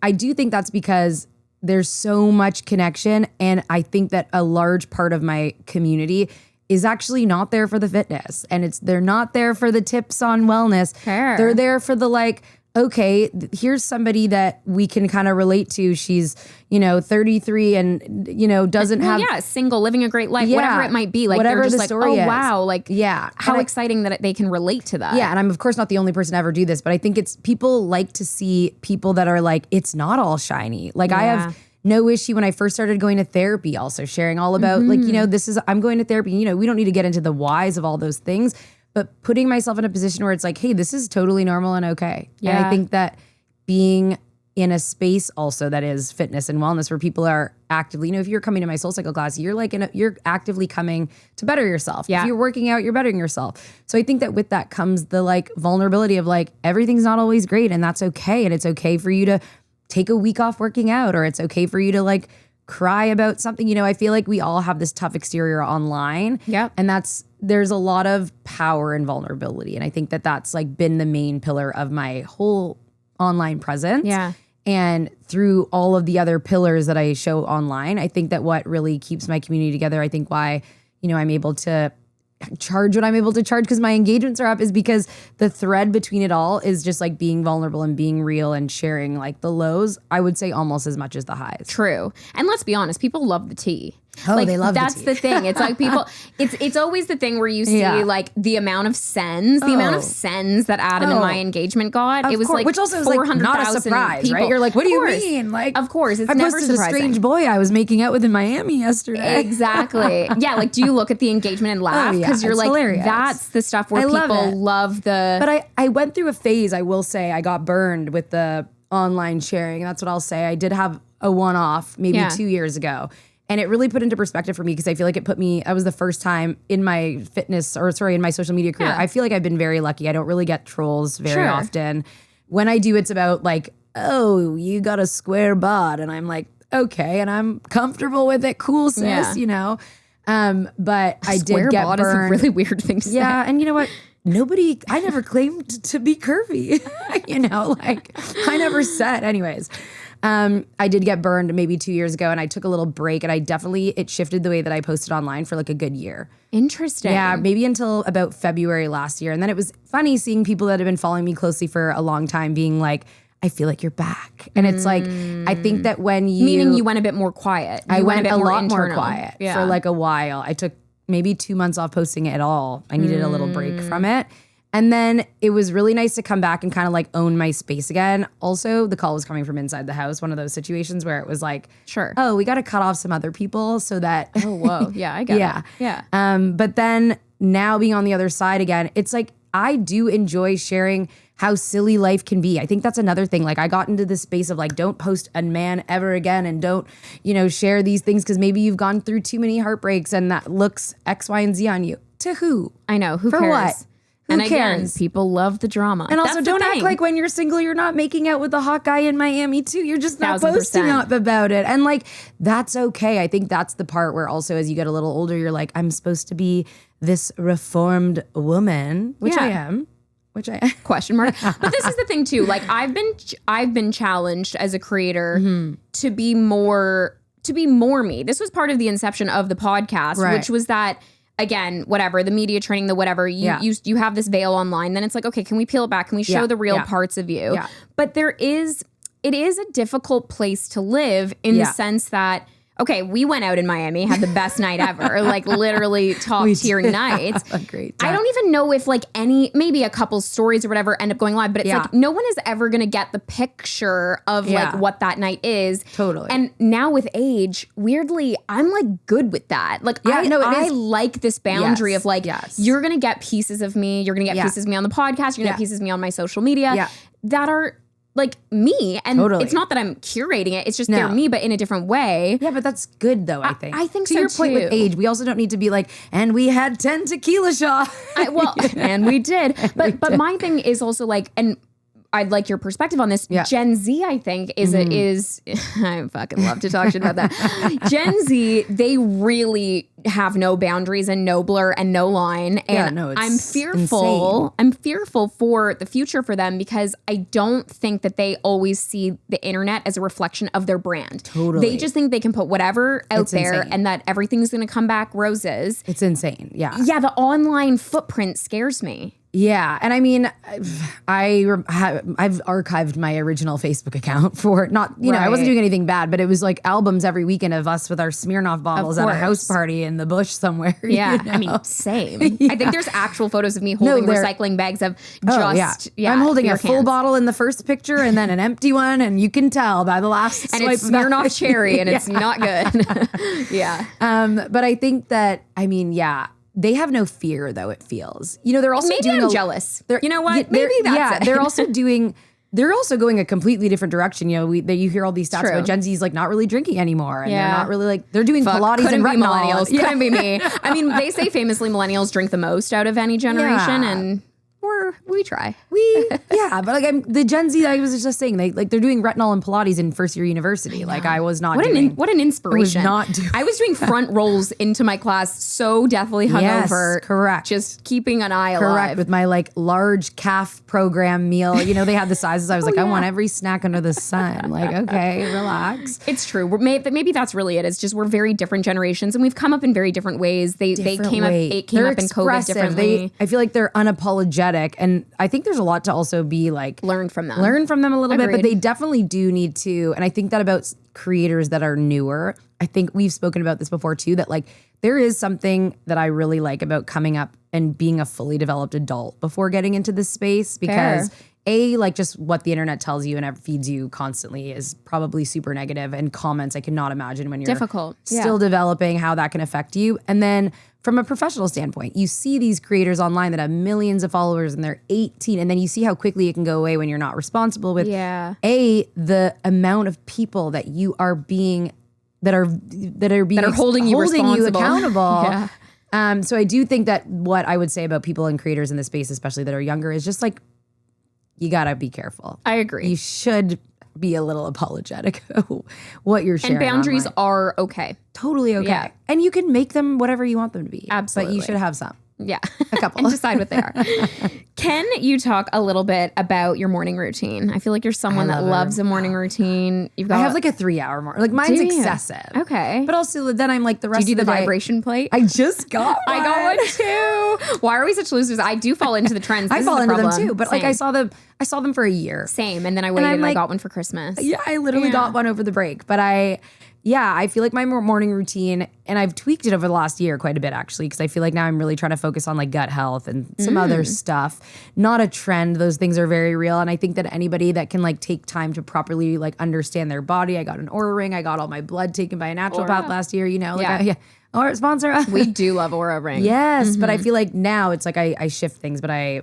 Speaker 2: I do think that's because there's so much connection. And I think that a large part of my community is actually not there for the fitness. And they're not there for the tips on wellness. Fair. They're there for the like, okay, here's somebody that we can kind of relate to. She's, 33 and, doesn't have...
Speaker 1: Yeah, single, living a great life, whatever it might be. Like, whatever they're just the story is. Wow. Like, how exciting that they can relate to that.
Speaker 2: Yeah, and I'm, of course, not the only person to ever do this, but I think it's people like to see people that are like, it's not all shiny. Like, I have no issue when I first started going to therapy, also sharing all about, like, I'm going to therapy. We don't need to get into the whys of all those things, but putting myself in a position where it's like, hey, this is totally normal and okay. Yeah. And I think that being in a space also that is fitness and wellness where people are actively, if you're coming to my SoulCycle class, you're like, you're actively coming to better yourself. Yeah. If you're working out, you're bettering yourself. So I think that with that comes the like vulnerability of like, everything's not always great and that's okay. And it's okay for you to take a week off working out, or it's okay for you to like cry about something. I feel like we all have this tough exterior online. Yeah. And there's a lot of power in vulnerability. And I think that that's like been the main pillar of my whole online presence. Yeah. And through all of the other pillars that I show online, I think that what really keeps my community together, I think why, I'm able to charge what I'm able to charge because my engagements are up, is because the thread between it all is just like being vulnerable and being real and sharing like the lows, I would say almost as much as the highs.
Speaker 1: True. And let's be honest, people love the tea.
Speaker 2: Oh,
Speaker 1: like,
Speaker 2: they love
Speaker 1: that's
Speaker 2: the tea.
Speaker 1: The thing. It's like people, it's always the thing where you see like the amount of sends, that Adam and my engagement got. It was like,
Speaker 2: which also is like not a surprise,
Speaker 1: people.
Speaker 2: Right? You're like, what do you mean? Like,
Speaker 1: of course, it's
Speaker 2: I
Speaker 1: never
Speaker 2: posted
Speaker 1: surprising.
Speaker 2: A strange boy I was making out with in Miami yesterday.
Speaker 1: Exactly. Yeah. Like, do you look at the engagement and laugh? Because you're like, hilarious. That's the stuff where people love the.
Speaker 2: But I went through a phase, I will say, I got burned with the online sharing. That's what I'll say. I did have a one-off maybe 2 years ago. And it really put into perspective for me because I feel like I was the first time in my in my social media career. I feel like I've been very lucky. I don't really get trolls very often. When I do, it's about like, oh, you got a square bod. And I'm like, okay. And I'm comfortable with it. Cool, sis, But I did get burned.
Speaker 1: Is a really weird thing to say.
Speaker 2: Yeah. And you know what? I never claimed to be curvy. Like, I never said anyways. I did get burned maybe 2 years ago, and I took a little break, and it shifted the way that I posted online for like a good year.
Speaker 1: Interesting.
Speaker 2: Yeah, maybe until about February last year. And then it was funny seeing people that have been following me closely for a long time being like, I feel like you're back. And it's like, I think that when you...
Speaker 1: Meaning you went a bit more quiet.
Speaker 2: I went a lot
Speaker 1: internal.
Speaker 2: more quiet for like a while. I took maybe 2 months off posting it at all. I needed a little break from it. And then it was really nice to come back and kind of like own my space again. Also, the call was coming from inside the house. One of those situations where it was like,
Speaker 1: sure,
Speaker 2: oh, we got to cut off some other people so that.
Speaker 1: Oh, whoa. Yeah, I get it. Yeah.
Speaker 2: But then now being on the other side again, it's like I do enjoy sharing how silly life can be. I think that's another thing. Like I got into this space of like, don't post a man ever again and don't, share these things because maybe you've gone through too many heartbreaks and that looks X, Y, and Z on you. To who?
Speaker 1: I know. Who
Speaker 2: For
Speaker 1: cares?
Speaker 2: what? Who
Speaker 1: cares? Again, people love the drama.
Speaker 2: And also don't act like when you're single, you're not making out with a hot guy in Miami too. You're just not posting up about it. And like, that's okay. I think that's the part where also as you get a little older, you're like, I'm supposed to be this reformed woman, which I am.
Speaker 1: Question mark. But this is the thing too. Like I've been challenged as a creator to be more me. This was part of the inception of the podcast, which was that, again, whatever, the media training, the whatever, you have this veil online, then it's like, okay, can we peel it back? Can we show the real parts of you? Yeah. But it is a difficult place to live in the sense that, okay, we went out in Miami, had the best night ever, like literally top tier nights.
Speaker 2: Great.
Speaker 1: I don't even know if like maybe a couple stories or whatever end up going live, but it's like no one is ever going to get the picture of like what that night is.
Speaker 2: Totally.
Speaker 1: And now with age, weirdly, I'm like good with that. Like I like this boundary of like, you're going to get pieces of me. You're going to get pieces of me on the podcast. You're going to get pieces of me on my social media that are like me. And it's not that I'm curating it. It's just they're me, but in a different way.
Speaker 2: Yeah, but that's good though, I think.
Speaker 1: I think
Speaker 2: to
Speaker 1: so
Speaker 2: your point with age, we also don't need to be like, and we had 10 tequila shots.
Speaker 1: And we did. But my thing is also like, and I'd like your perspective on this. Yeah. Gen Z, I think, is I fucking love to talk shit about that. Gen Z, they really have no boundaries and no blur and no line. And I'm fearful. Insane. I'm fearful for the future for them because I don't think that they always see the internet as a reflection of their brand.
Speaker 2: Totally.
Speaker 1: They just think they can put whatever out there and that everything's going to come back roses.
Speaker 2: It's insane. Yeah.
Speaker 1: Yeah. The online footprint scares me.
Speaker 2: Yeah. And I mean, I've archived my original Facebook account for not, I wasn't doing anything bad, but it was like albums every weekend of us with our Smirnoff bottles at a house party in the bush somewhere.
Speaker 1: Yeah. I mean, same. I think there's actual photos of me holding recycling bags of I'm
Speaker 2: holding a full bottle in the first picture and then an empty one. And you can tell by the last
Speaker 1: and it's Smirnoff cherry and it's not good. Yeah.
Speaker 2: But I think that, they have no fear, though, it feels. They're also
Speaker 1: I'm jealous. You know what? Maybe that's it.
Speaker 2: They're also going a completely different direction. You hear all these stats about Gen Z's like not really drinking anymore. And they're not really like, they're doing Pilates and retinol.
Speaker 1: Millennials. Couldn't be me. I mean, they say famously millennials drink the most out of any generation and we try.
Speaker 2: But like the Gen Z, I was just saying, they're doing retinol and Pilates in first year university. Like I was not doing.
Speaker 1: What an inspiration. I was doing front rolls into my class so deathly hungover.
Speaker 2: Yes, correct.
Speaker 1: Just keeping an eye alive.
Speaker 2: Correct. With my like large calf program meal. They had the sizes. I was I want every snack under the sun. Like, okay, relax.
Speaker 1: It's true. Maybe that's really it. It's just we're very different generations and we've come up in very different ways. They came up in COVID differently.
Speaker 2: I feel like they're unapologetic. And I think there's a lot to also be like
Speaker 1: learn from them
Speaker 2: a little bit, but they definitely do need to. And I think that about creators that are newer, I think we've spoken about this before too, that like there is something that I really like about coming up and being a fully developed adult before getting into this space because like just what the internet tells you and feeds you constantly is probably super negative, and comments I cannot imagine when you're still developing how that can affect you. And then from a professional standpoint, you see these creators online that have millions of followers and they're 18, and then you see how quickly it can go away when you're not responsible with the amount of people that you are being that are
Speaker 1: holding you
Speaker 2: accountable. So I do think that what I would say about people and creators in this space, especially that are younger, is just like you gotta be careful.
Speaker 1: I agree.
Speaker 2: You should be a little apologetic about what you're sharing.
Speaker 1: And boundaries
Speaker 2: online.
Speaker 1: Are okay.
Speaker 2: Totally okay. Yeah. And you can make them whatever you want them to be.
Speaker 1: Absolutely.
Speaker 2: But you should have some.
Speaker 1: Yeah.
Speaker 2: A couple.
Speaker 1: And decide what they are. Can you talk a little bit about your morning routine? I feel like you're someone that loves a morning routine.
Speaker 2: I have like a 3-hour morning. Like mine's excessive.
Speaker 1: Okay.
Speaker 2: But also then I'm like the rest
Speaker 1: do you do
Speaker 2: of
Speaker 1: the
Speaker 2: the day,
Speaker 1: vibration plate?
Speaker 2: I just got one.
Speaker 1: I got one too. Why are we such losers? I do fall into the trends.
Speaker 2: I fall into them too. But
Speaker 1: Same.
Speaker 2: like I saw them for a year.
Speaker 1: Same. And then I waited and I got one for Christmas.
Speaker 2: Yeah, I literally got one over the break. But I feel like my morning routine, and I've tweaked it over the last year quite a bit actually, because I feel like now I'm really trying to focus on like gut health and some other stuff. Not a trend. Those things are very real. And I think that anybody that can like take time to properly like understand their body. I got an Aura ring. I got all my blood taken by a naturopath last year, you know. Like Aura sponsor us.
Speaker 1: We do love Aura ring.
Speaker 2: Yes, but I feel like now it's like I shift things, but I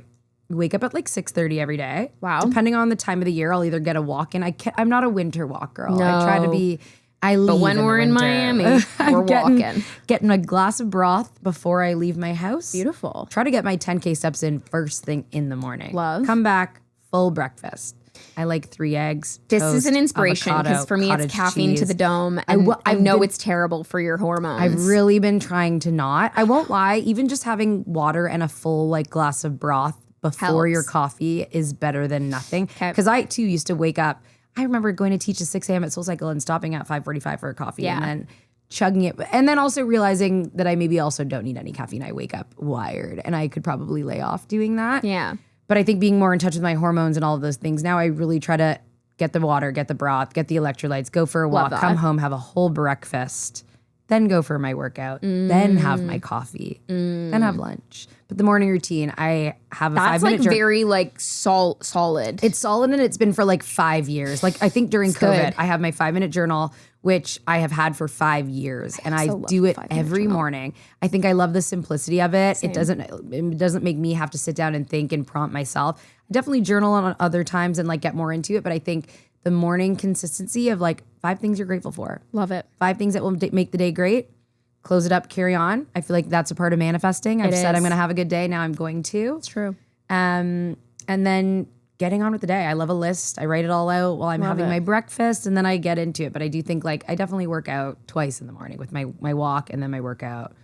Speaker 2: wake up at like 6:30 every day.
Speaker 1: Wow.
Speaker 2: Depending on the time of the year, I'll either get a walk in. I'm not a winter walk girl. No. I try to be. But
Speaker 1: when we're in Miami, we're
Speaker 2: getting a glass of broth before I leave my house.
Speaker 1: Beautiful.
Speaker 2: Try to get my 10K steps in first thing in the morning.
Speaker 1: Love.
Speaker 2: Come back, full breakfast. I like 3 eggs.
Speaker 1: This
Speaker 2: toast,
Speaker 1: is an inspiration because for me, it's caffeine to the dome. And I know it's terrible for your hormones.
Speaker 2: I've really been trying to not. I won't lie. Even just having water and a full like glass of broth before your coffee is better than nothing. Because I too used to wake up. I remember going to teach at 6 a.m. at SoulCycle and stopping at 5:45 for a coffee and then chugging it. And then also realizing that I maybe also don't need any caffeine. I wake up wired and I could probably lay off doing that.
Speaker 1: Yeah.
Speaker 2: But I think being more in touch with my hormones and all of those things, now I really try to get the water, get the broth, get the electrolytes, go for a walk, come home, have a whole breakfast, then go for my workout, then have my coffee, then have lunch. But the morning routine, I have a 5-minute
Speaker 1: like very like solid.
Speaker 2: It's solid and it's been for like 5 years. Like I think during COVID, I have my 5-minute journal, which I have had for 5 years, and I do it every morning. I think I love the simplicity of it. Same. It doesn't make me have to sit down and think and prompt myself. I definitely journal on other times and like get more into it, but I think the morning consistency of like 5 things you're grateful for.
Speaker 1: Love it.
Speaker 2: 5 things that will make the day great. Close it up, carry on. I feel like that's a part of manifesting. I've said I'm going to have a good day. Now I'm going to.
Speaker 1: It's true.
Speaker 2: And then getting on with the day. I love a list. I write it all out while I'm having my breakfast, and then I get into it. But I do think like I definitely work out twice in the morning with my walk and then my workout.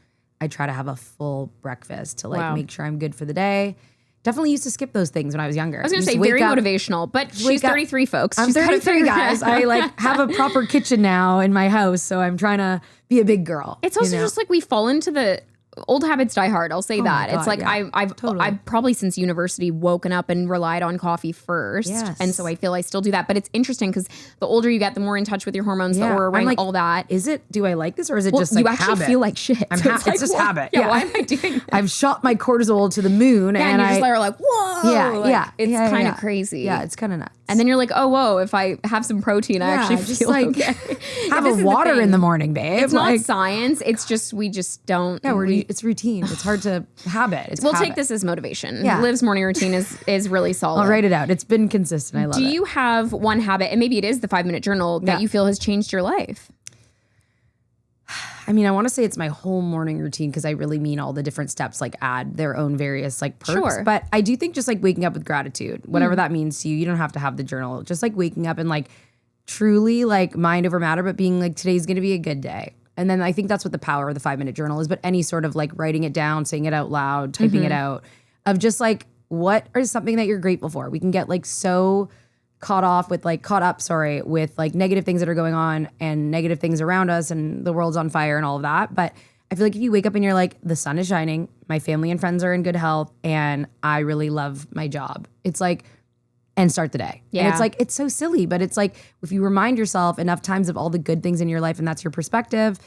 Speaker 2: I try to have a full breakfast to like make sure I'm good for the day. Definitely used to skip those things when I was younger.
Speaker 1: I was going to say very motivational, but she's 33, folks.
Speaker 2: I'm 33, guys. I like have a proper kitchen now in my house, so I'm trying to be a big girl.
Speaker 1: It's also just like we fall into the old habits die hard. I'll say that.
Speaker 2: God,
Speaker 1: it's like I've probably since university woken up and relied on coffee first.
Speaker 2: Yes.
Speaker 1: And so I feel I still do that. But it's interesting because the older you get, the more in touch with your hormones, the Aura ring, like, all that.
Speaker 2: Do I like this or is it just like habit?
Speaker 1: You actually feel like shit.
Speaker 2: It's just habit.
Speaker 1: Yeah, why am I doing that?
Speaker 2: I've shot my cortisol to the moon
Speaker 1: and you're just like, whoa. It's kind of crazy.
Speaker 2: Yeah, it's kind of nuts.
Speaker 1: And then you're like, oh, whoa, if I have some protein, I actually feel like okay.
Speaker 2: Have a water in the morning, babe.
Speaker 1: It's not science. It's just, we just don't.
Speaker 2: Yeah, it's routine. It's hard to habit.
Speaker 1: We'll take this as motivation. Yeah. Liv's morning routine is really solid.
Speaker 2: I'll write it out. It's been consistent. I love it.
Speaker 1: Do you have one habit, and maybe it is the 5-minute journal, that you feel has changed your life?
Speaker 2: I mean, I want to say it's my whole morning routine because I really mean all the different steps like add their own various like perks.
Speaker 1: Sure.
Speaker 2: But I do think just like waking up with gratitude, whatever that means to you, you don't have to have the journal. Just like waking up and like truly like mind over matter, but being like today's going to be a good day. And then I think that's what the power of the 5-minute journal is. But any sort of like writing it down, saying it out loud, typing it out of just like what is something that you're grateful for. We can get like so caught up with like negative things that are going on and negative things around us and the world's on fire and all of that. But I feel like if you wake up and you're like, the sun is shining, my family and friends are in good health, and I really love my job. It's like, and start the day. Yeah. And it's like, it's so silly, but it's like, if you remind yourself enough times of all the good things in your life and that's your perspective,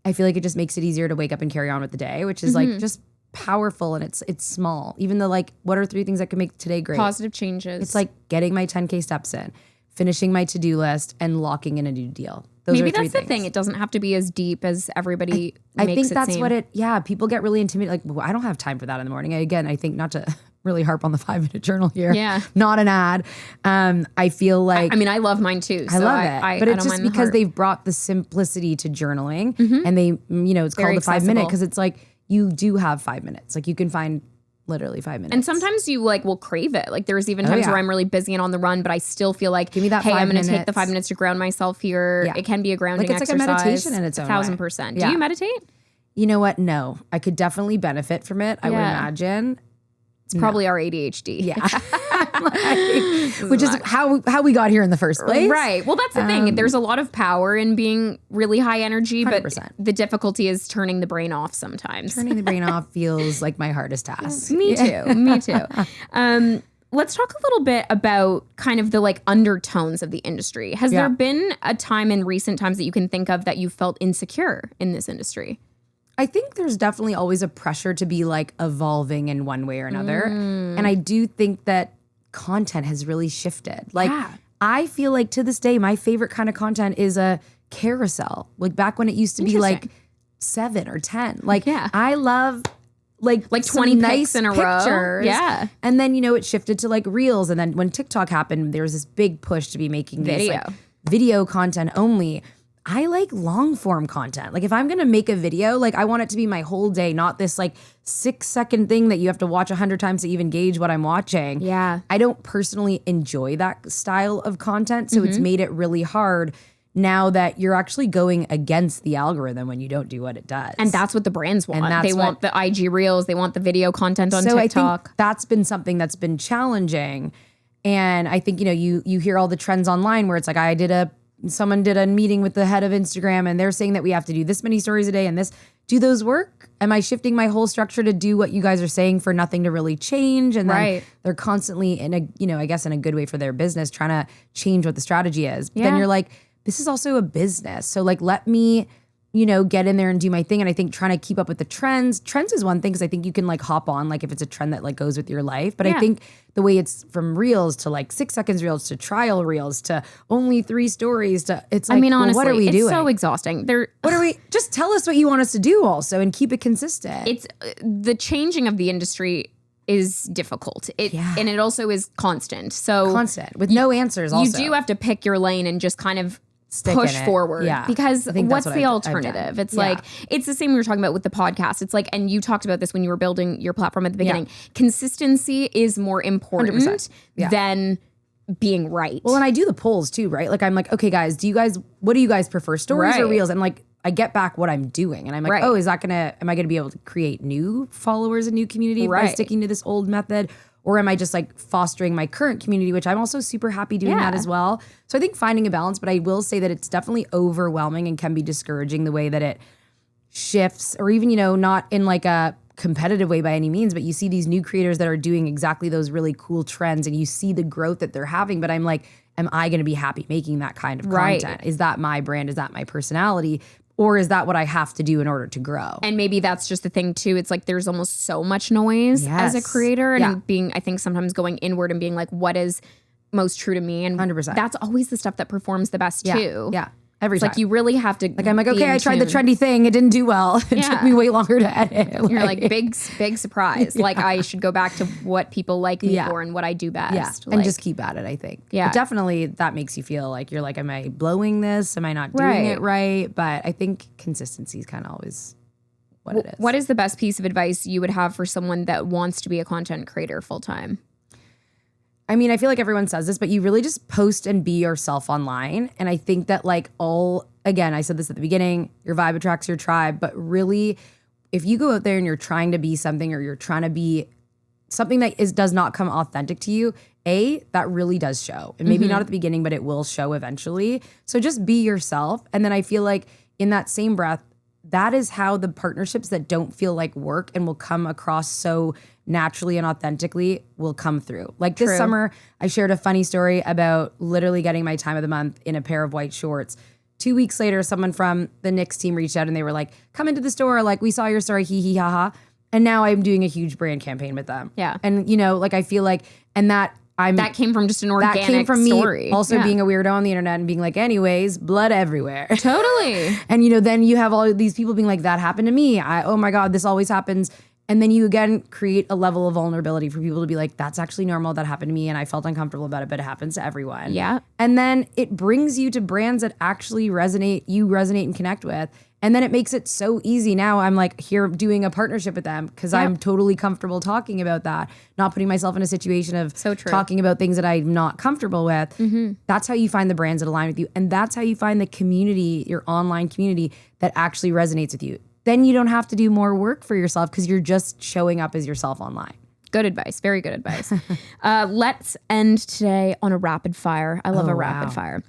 Speaker 2: I feel like it just makes it easier to wake up and carry on with the day, which is like just powerful, and it's small. Even though like, what are 3 things that can make today great?
Speaker 1: Positive changes.
Speaker 2: It's like getting my 10K steps in, finishing my to-do list, and locking in a new deal.
Speaker 1: Maybe that's the thing. It doesn't have to be as deep as everybody
Speaker 2: I
Speaker 1: makes
Speaker 2: think
Speaker 1: it
Speaker 2: that's
Speaker 1: seem.
Speaker 2: what people get really intimidated. Like, well, I don't have time for that in the morning. Again, I think not to really harp on the 5-minute journal here.
Speaker 1: Yeah.
Speaker 2: Not an ad. I feel like.
Speaker 1: I mean, I love mine too. So
Speaker 2: I love it. But it's just because they've brought the simplicity to journaling and they, it's
Speaker 1: very
Speaker 2: called the 5-minute because it's like you do have 5 minutes. Like you can find literally 5 minutes.
Speaker 1: And sometimes you like will crave it. Like there's even times where I'm really busy and on the run, but I still feel like,
Speaker 2: give me that
Speaker 1: hey,
Speaker 2: 5
Speaker 1: I'm going to
Speaker 2: minutes.
Speaker 1: take the 5 minutes to ground myself here. Yeah. It can be a grounding
Speaker 2: it's
Speaker 1: exercise.
Speaker 2: Like a meditation in its own
Speaker 1: 1,000%.
Speaker 2: Yeah.
Speaker 1: Do you meditate?
Speaker 2: You know what? No, I could definitely benefit from it. I would imagine.
Speaker 1: It's probably our ADHD.
Speaker 2: Yeah. Which is how we got here in the first place.
Speaker 1: Right. Well, that's the thing. There's a lot of power in being really high energy, 100%. But the difficulty is turning the brain off sometimes.
Speaker 2: Turning the brain off feels like my hardest task.
Speaker 1: Me too. Me too. Let's talk a little bit about kind of the like undertones of the industry. Has there been a time in recent times that you can think of that you felt insecure in this industry?
Speaker 2: I think there's definitely always a pressure to be like evolving in one way or another. And I do think that content has really shifted. Like I feel like to this day, my favorite kind of content is a carousel. Like back when it used to be like 7 or 10. Like I love like
Speaker 1: 20
Speaker 2: nice
Speaker 1: pics in a
Speaker 2: pictures.
Speaker 1: row. Yeah.
Speaker 2: And then, it shifted to like reels. And then when TikTok happened, there was this big push to be making these like video content only. I like long form content. Like if I'm going to make a video, like I want it to be my whole day, not this like 6-second thing that you have to watch 100 times to even gauge what I'm watching.
Speaker 1: Yeah.
Speaker 2: I don't personally enjoy that style of content. So it's made it really hard now that you're actually going against the algorithm when you don't do what it does.
Speaker 1: And that's what the brands want. They want the IG reels. They want the video content on TikTok.
Speaker 2: I think that's been something that's been challenging. And I think, you hear all the trends online where it's like, someone did a meeting with the head of Instagram and they're saying that we have to do this many stories a day and this. Do those work? Am I shifting my whole structure to do what you guys are saying for nothing to really change? And then they're constantly in a, I guess in a good way for their business, trying to change what the strategy is. But then you're like, this is also a business. So like, let me, get in there and do my thing. And I think trying to keep up with the trends is one thing. Cause I think you can like hop on, like if it's a trend that like goes with your life. But I think the way it's from reels to like 6 seconds reels to trial reels to only 3 stories to it's like, I mean, honestly, what are we doing?
Speaker 1: It's so exhausting.
Speaker 2: Just tell us what you want us to do also and keep it consistent.
Speaker 1: It's the changing of the industry is difficult. And it also is constant. So
Speaker 2: constant with no answers. Also,
Speaker 1: you do have to pick your lane and just kind of push forward because what's the alternative? It's like, it's the same we were talking about with the podcast. It's like, and you talked about this when you were building your platform at the beginning, consistency is more important than being right.
Speaker 2: Well, and I do the polls too, right? Like I'm like, okay guys, what do you guys prefer, stories or reels? And like, I get back what I'm doing and I'm like, am I gonna be able to create new followers and new community by sticking to this old method? Or am I just like fostering my current community, which I'm also super happy doing that as well. So I think finding a balance, but I will say that it's definitely overwhelming and can be discouraging the way that it shifts or even, not in like a competitive way by any means, but you see these new creators that are doing exactly those really cool trends and you see the growth that they're having. But I'm like, am I going to be happy making that kind of content? Is that my brand? Is that my personality? Or is that what I have to do in order to grow?
Speaker 1: And maybe that's just the thing too. It's like there's almost so much noise as a creator and being, I think sometimes going inward and being like, what is most true to me? And
Speaker 2: 100%.
Speaker 1: That's always the stuff that performs the best too.
Speaker 2: Yeah. Every time.
Speaker 1: Like you really have to
Speaker 2: I'm like, okay, I tried the trendy thing. It didn't do well. It took me way longer to edit.
Speaker 1: You're like big surprise. Like I should go back to what people like me for and what I do best.
Speaker 2: Yeah.
Speaker 1: Like,
Speaker 2: and just keep at it, I think. Yeah. But definitely that makes you feel like you're like, am I blowing this? Am I not doing it right? But I think consistency is kind of always what it is.
Speaker 1: What is the best piece of advice you would have for someone that wants to be a content creator full time?
Speaker 2: I mean, I feel like everyone says this, but you really just post and be yourself online. And I think that again, I said this at the beginning, your vibe attracts your tribe, but really if you go out there and you're trying to be something or you're trying to be something that does not come authentic to you, that really does show. And maybe not at the beginning, but it will show eventually. So just be yourself. And then I feel like in that same breath, that is how the partnerships that don't feel like work and will come across so naturally and authentically will come through. Like this summer, I shared a funny story about literally getting my time of the month in a pair of white shorts. 2 weeks later, someone from the Knicks team reached out and they were like, come into the store. Like we saw your story, hee hee ha ha. And now I'm doing a huge brand campaign with them. Yeah. And like I feel like, and that
Speaker 1: came from just an organic
Speaker 2: that came from
Speaker 1: story.
Speaker 2: Me also being a weirdo on the internet and being like, anyways, blood everywhere.
Speaker 1: Totally.
Speaker 2: And then you have all these people being like, that happened to me. Oh my God, this always happens. And then you again create a level of vulnerability for people to be like, that's actually normal. That happened to me. And I felt uncomfortable about it, but it happens to everyone. Yeah. And then it brings you to brands that actually resonate and connect with. And then it makes it so easy. Now I'm like here doing a partnership with them because I'm totally comfortable talking about that, not putting myself in a situation of talking about things that I'm not comfortable with. Mm-hmm. That's how you find the brands that align with you. And that's how you find the community, your online community that actually resonates with you. then you don't have to do more work for yourself because you're just showing up as yourself online.
Speaker 1: Good advice. Very good advice. Let's end today on a rapid fire. I love a rapid fire.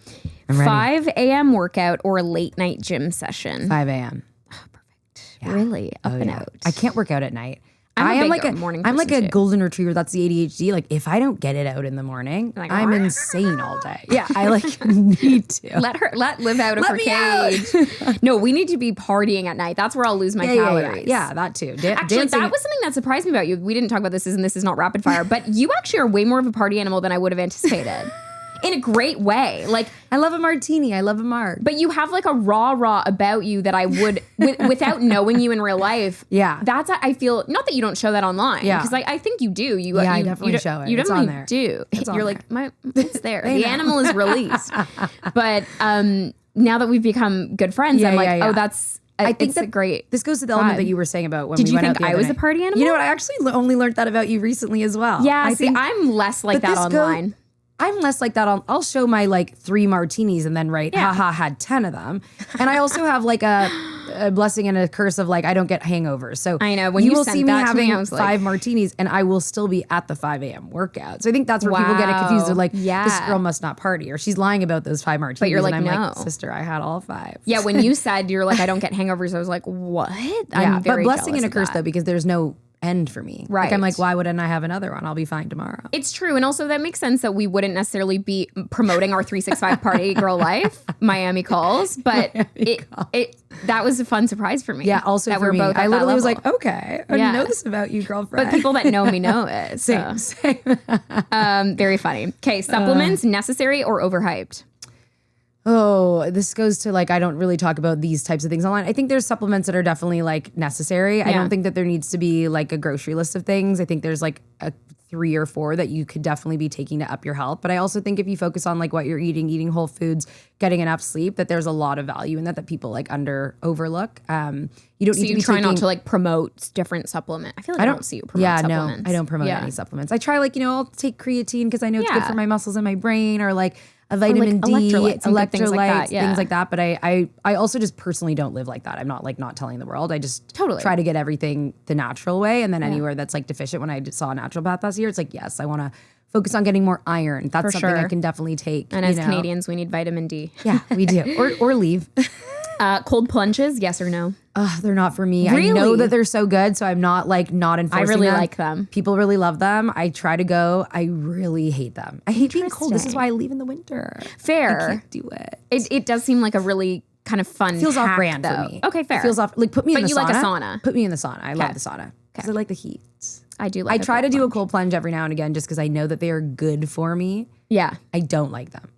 Speaker 1: 5 a.m. workout or a late night gym session?
Speaker 2: 5 a.m.
Speaker 1: Oh, perfect. Yeah. Really? Up and out.
Speaker 2: I can't work out at night.
Speaker 1: I'm like a morning person
Speaker 2: like a
Speaker 1: too.
Speaker 2: golden retriever. That's the ADHD. Like if I don't get it out in the morning, like, I'm insane all day. Yeah, I like need to.
Speaker 1: Let Liv out of her cage. No, we need to be partying at night. That's where I'll lose my calories.
Speaker 2: Yeah, that too.
Speaker 1: Actually,
Speaker 2: dancing.
Speaker 1: that was something that surprised me about you. We didn't talk about this, and this is not rapid fire, but you actually are way more of a party animal than I would have anticipated. In a great way. Like,
Speaker 2: I love a martini. I love a marg.
Speaker 1: But you have like a raw about you that I would, without knowing you in real life.
Speaker 2: Yeah.
Speaker 1: That's, I feel, not that you don't show that online.
Speaker 2: Yeah.
Speaker 1: Because I think you do.
Speaker 2: I definitely show it.
Speaker 1: You
Speaker 2: it's
Speaker 1: definitely
Speaker 2: on there.
Speaker 1: do. You're like, it's there. The
Speaker 2: know.
Speaker 1: animal is released. But now that we've become good friends, I'm like, oh, that's, I think that's great.
Speaker 2: This goes to the element that you were saying about when we went out the other night.
Speaker 1: Did you think I was a party animal?
Speaker 2: You know what? I actually only learned that about you recently as well.
Speaker 1: Yeah, I'm less like that online.
Speaker 2: I'm less like that. I'll show my like 3 martinis and then write, haha, had 10 of them. And I also have like a blessing and a curse of like, I don't get hangovers. So
Speaker 1: I know when
Speaker 2: you
Speaker 1: you
Speaker 2: will
Speaker 1: sent
Speaker 2: see me
Speaker 1: that to me,
Speaker 2: having
Speaker 1: I was
Speaker 2: 5 martinis and I will still be at the 5 a.m. workout. So I think that's where people get it confused. They're like, this girl must not party or she's lying about those 5 martinis.
Speaker 1: But you're like,
Speaker 2: and I'm
Speaker 1: no.
Speaker 2: like, sister, I had all 5.
Speaker 1: Yeah, when you said you're like, I don't get hangovers, I was like, what? I'm very
Speaker 2: but blessing and a
Speaker 1: jealous
Speaker 2: curse though, because there's no end for me.
Speaker 1: Right.
Speaker 2: Like I'm like, why wouldn't I have another one? I'll be fine tomorrow.
Speaker 1: It's true. And also that makes sense that we wouldn't necessarily be promoting our 365 party girl life, Miami calls, but that was a fun surprise for me.
Speaker 2: Yeah, also
Speaker 1: that
Speaker 2: for
Speaker 1: we're
Speaker 2: me.
Speaker 1: both
Speaker 2: I literally was like,
Speaker 1: level.
Speaker 2: okay, I didn't know this about you, girlfriend.
Speaker 1: But people that know me know it. So.
Speaker 2: Same.
Speaker 1: Very funny. Okay, supplements, necessary or overhyped?
Speaker 2: Oh, this goes to like, I don't really talk about these types of things online. I think there's supplements that are definitely like necessary. I don't think that there needs to be like a grocery list of things. I think there's like a 3 or 4 that you could definitely be taking to up your health. But I also think if you focus on like what you're eating whole foods, getting enough sleep, that there's a lot of value in that people like overlook. You don't need to be
Speaker 1: try not to like promote different supplement. I feel like I don't see you promote supplements.
Speaker 2: No, I don't promote any supplements. I try like, I'll take creatine because I know it's good for my muscles and my brain, or like a vitamin D, electrolytes, things like that. But I also just personally don't live like that. I'm not like not telling the world. I just try to get everything the natural way. And then anywhere that's like deficient, when I saw a naturopath last year, it's like, yes, I want to focus on getting more iron. That's something I can definitely take.
Speaker 1: And as Canadians, we need vitamin D.
Speaker 2: Yeah, we do. Or leave.
Speaker 1: Cold plunges, yes or no?
Speaker 2: They're not for me.
Speaker 1: Really?
Speaker 2: I know that they're so good, so I'm not like not enforcing them.
Speaker 1: I really like them.
Speaker 2: People really love them. I try to go. I really hate them. I hate being cold. This is why I leave in the winter.
Speaker 1: Fair.
Speaker 2: I can't do it.
Speaker 1: It does seem like a really kind of fun
Speaker 2: feels
Speaker 1: hack,
Speaker 2: off brand
Speaker 1: though.
Speaker 2: for me.
Speaker 1: Okay, fair.
Speaker 2: It feels off. Like put me in the sauna.
Speaker 1: But you like a sauna.
Speaker 2: Put me in the sauna. I love the sauna because I like the heat.
Speaker 1: I do like
Speaker 2: I try to do a cold plunge every now and again just because I know that they are good for me.
Speaker 1: Yeah.
Speaker 2: I don't like them.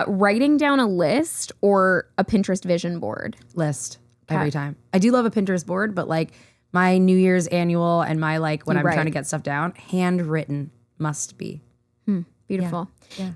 Speaker 1: Writing down a list or a Pinterest vision board?
Speaker 2: List every time. I do love a Pinterest board, but like my New Year's annual and my like when I'm trying to get stuff down, handwritten must be.
Speaker 1: Beautiful.
Speaker 2: Yeah.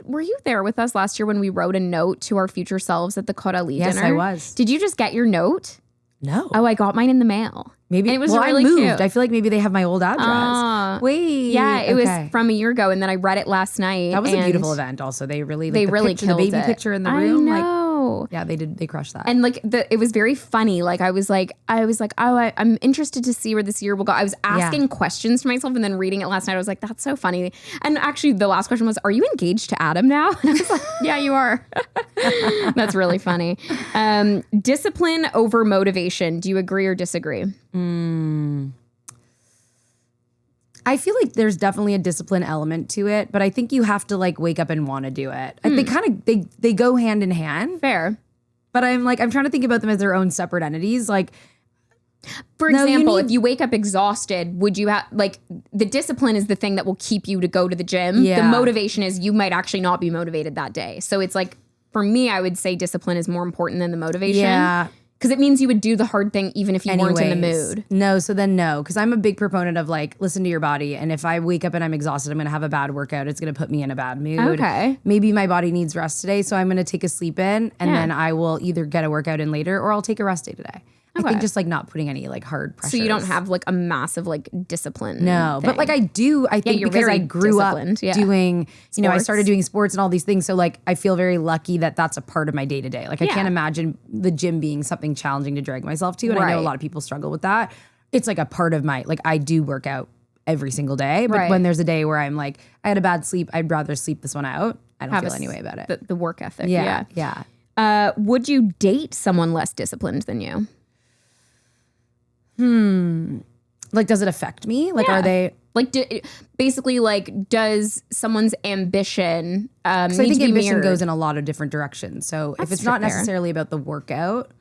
Speaker 1: Were you there with us last year when we wrote a note to our future selves at the Coralie dinner?
Speaker 2: Yes, I was.
Speaker 1: Did you just get your note?
Speaker 2: No.
Speaker 1: Oh, I got mine in the mail.
Speaker 2: Maybe
Speaker 1: and it was
Speaker 2: well,
Speaker 1: really
Speaker 2: I moved.
Speaker 1: cute.
Speaker 2: I feel like maybe they have my old address. Wait.
Speaker 1: Yeah, it was from a year ago, and then I read it last night.
Speaker 2: That was a beautiful event. Also, they really
Speaker 1: killed
Speaker 2: the baby
Speaker 1: it.
Speaker 2: picture in the room.
Speaker 1: I know.
Speaker 2: Yeah, they did. They crushed that.
Speaker 1: And like it was very funny. Like I was like, oh, I'm interested to see where this year will go. I was asking questions to myself and then reading it last night. I was like, that's so funny. And actually, the last question was, are you engaged to Adam now? And I was like, yeah, you are. That's really funny. Discipline over motivation. Do you agree or disagree?
Speaker 2: I feel like there's definitely a discipline element to it, but I think you have to like wake up and want to do it. They kind of they go hand in hand.
Speaker 1: Fair.
Speaker 2: But I'm trying to think about them as their own separate entities. Like,
Speaker 1: for example, if you wake up exhausted, would you have like the discipline is the thing that will keep you to go to the gym.
Speaker 2: Yeah.
Speaker 1: The motivation is you might actually not be motivated that day. So it's like for me, I would say discipline is more important than the motivation.
Speaker 2: Yeah.
Speaker 1: Because it means you would do the hard thing even if you weren't in the mood.
Speaker 2: No, so then no. Because I'm a big proponent of like, listen to your body. And if I wake up and I'm exhausted, I'm going to have a bad workout. It's going to put me in a bad mood.
Speaker 1: Okay.
Speaker 2: Maybe my body needs rest today, so I'm going to take a sleep in. And then I will either get a workout in later or I'll take a rest day today. I think just like not putting any like hard pressure.
Speaker 1: So you don't have like a massive like discipline.
Speaker 2: No, but like I do. I think
Speaker 1: you're
Speaker 2: because
Speaker 1: very
Speaker 2: I grew up
Speaker 1: disciplined,
Speaker 2: doing, you know, I
Speaker 1: Sports.
Speaker 2: started doing sports and all these things. So like I feel very lucky that that's a part of my day to day. Like I
Speaker 1: Yeah.
Speaker 2: can't imagine the gym being something challenging to drag myself to. And I know
Speaker 1: Right.
Speaker 2: a lot of people struggle with that. It's like a part of my, like I do work out every single day. But
Speaker 1: Right.
Speaker 2: when there's a day where I'm like, I had a bad sleep, I'd rather sleep this one out. I don't feel any way about it.
Speaker 1: The work ethic.
Speaker 2: Yeah.
Speaker 1: Would you date someone less disciplined than you?
Speaker 2: Like, does it affect me? Like, are they?
Speaker 1: Like, basically, like, does someone's ambition
Speaker 2: So I
Speaker 1: need
Speaker 2: think
Speaker 1: to be
Speaker 2: ambition
Speaker 1: mirrored?
Speaker 2: goes in a lot of different directions. So if it's not
Speaker 1: fair.
Speaker 2: necessarily about the workout,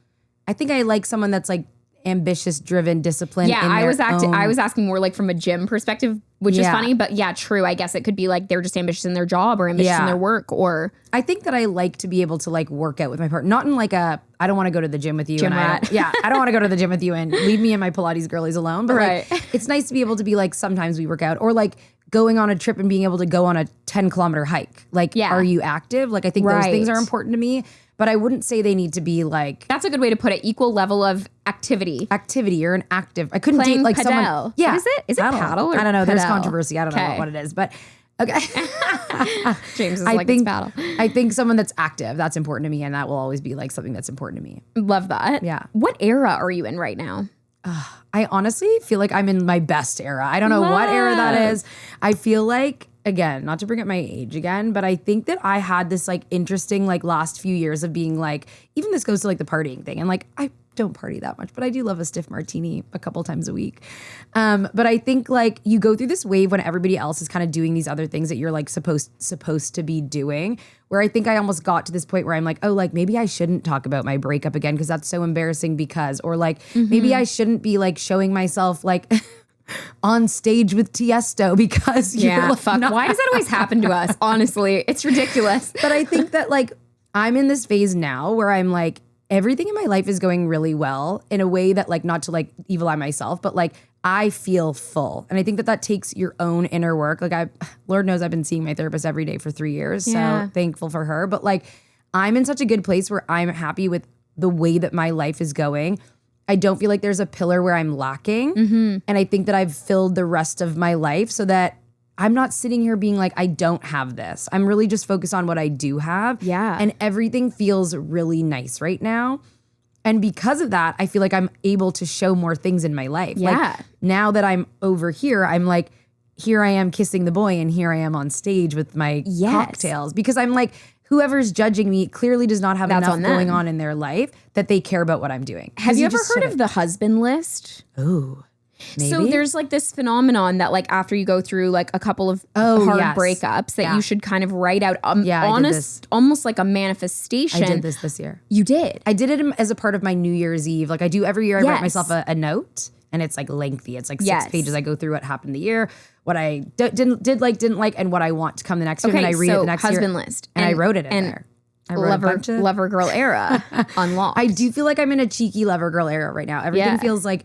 Speaker 2: I think I like someone that's like ambitious, driven, disciplined.
Speaker 1: Yeah,
Speaker 2: in
Speaker 1: I
Speaker 2: their
Speaker 1: was
Speaker 2: own-
Speaker 1: I was asking more like from a gym perspective, which is
Speaker 2: Yeah.
Speaker 1: funny, but yeah, true. I guess it could be like they're just ambitious in their job or ambitious in
Speaker 2: Yeah.
Speaker 1: their work or
Speaker 2: I think that I like to be able to like work out with my partner, not in like a I don't want to go to the gym with you.
Speaker 1: Gym
Speaker 2: and
Speaker 1: rat.
Speaker 2: I don't want to go to the gym with you and leave me and my Pilates girlies alone. But
Speaker 1: Right.
Speaker 2: like, it's nice to be able to be like sometimes we work out or like going on a trip and being able to go on a 10-kilometer hike. Like,
Speaker 1: Yeah.
Speaker 2: are you active? Like, I think those
Speaker 1: Right.
Speaker 2: things are important to me. But I wouldn't say they need to be like
Speaker 1: that's a good way to put it. Equal level of activity.
Speaker 2: activity or an active. I couldn't
Speaker 1: Playing
Speaker 2: date like
Speaker 1: padel.
Speaker 2: someone. Yeah,
Speaker 1: What is it? Is it paddle or
Speaker 2: I don't know. There's
Speaker 1: padel?
Speaker 2: controversy. I don't know
Speaker 1: Okay.
Speaker 2: what it is, but okay.
Speaker 1: James is
Speaker 2: I
Speaker 1: like
Speaker 2: think
Speaker 1: it's paddle.
Speaker 2: I think someone that's active. That's important to me, and that will always be like something that's important to me.
Speaker 1: Love that.
Speaker 2: Yeah.
Speaker 1: What era are you in right now?
Speaker 2: I honestly feel like I'm in my best era. I don't know what era that is. I feel like, again, not to bring up my age again, but I think that I had this like interesting like last few years of being like, even this goes to like the partying thing. And like, I don't party that much, but I do love a stiff martini a couple times a week. But I think like you go through this wave when everybody else is kind of doing these other things that you're like supposed to be doing, where I think I almost got to this point where I'm like, oh, like maybe I shouldn't talk about my breakup again because that's so embarrassing because, or like maybe I shouldn't be like showing myself like on stage with Tiesto because you're like,
Speaker 1: fuck.
Speaker 2: not-
Speaker 1: Why does that always happen to us? Honestly, it's ridiculous.
Speaker 2: But I think that like I'm in this phase now where I'm like, everything in my life is going really well in a way that like, not to like evil eye myself, but like I feel full. And I think that that takes your own inner work. Like Lord knows I've been seeing my therapist every day for 3 years.
Speaker 1: Yeah.
Speaker 2: So thankful for her. But like, I'm in such a good place where I'm happy with the way that my life is going. I don't feel like there's a pillar where I'm lacking. And I think that I've filled the rest of my life so that I'm not sitting here being like, I don't have this. I'm really just focused on what I do have.
Speaker 1: Yeah.
Speaker 2: And everything feels really nice right now. And because of that, I feel like I'm able to show more things in my life.
Speaker 1: Yeah.
Speaker 2: Like now that I'm over here, I'm like, here I am kissing the boy and here I am on stage with my
Speaker 1: Yes.
Speaker 2: cocktails. Because I'm like, whoever's judging me clearly does not have
Speaker 1: That's
Speaker 2: enough
Speaker 1: on them.
Speaker 2: going on in their life that they care about what I'm doing.
Speaker 1: Have you ever
Speaker 2: just
Speaker 1: heard
Speaker 2: shouldn't.
Speaker 1: of the husband list?
Speaker 2: Ooh. Maybe?
Speaker 1: So there's like this phenomenon that like after you go through like a couple of hard
Speaker 2: yes.
Speaker 1: breakups that
Speaker 2: Yeah.
Speaker 1: you should kind of write out
Speaker 2: Yeah, I did
Speaker 1: honest, almost like a manifestation.
Speaker 2: I did this year.
Speaker 1: You did.
Speaker 2: I did it as a part of my New Year's Eve. Like I do every year, I
Speaker 1: Yes.
Speaker 2: write myself a note and it's like lengthy. It's like 6
Speaker 1: Yes.
Speaker 2: pages. I go through what happened the year, what I didn't like, and what I want to come the next year.
Speaker 1: Okay,
Speaker 2: And then I read
Speaker 1: so
Speaker 2: it the next
Speaker 1: husband
Speaker 2: year.
Speaker 1: list.
Speaker 2: And I
Speaker 1: And-
Speaker 2: wrote it in
Speaker 1: and
Speaker 2: there. I wrote a bunch of,
Speaker 1: lover girl era unlocked.
Speaker 2: I do feel like I'm in a cheeky lover girl era right now. Everything
Speaker 1: Yeah.
Speaker 2: feels like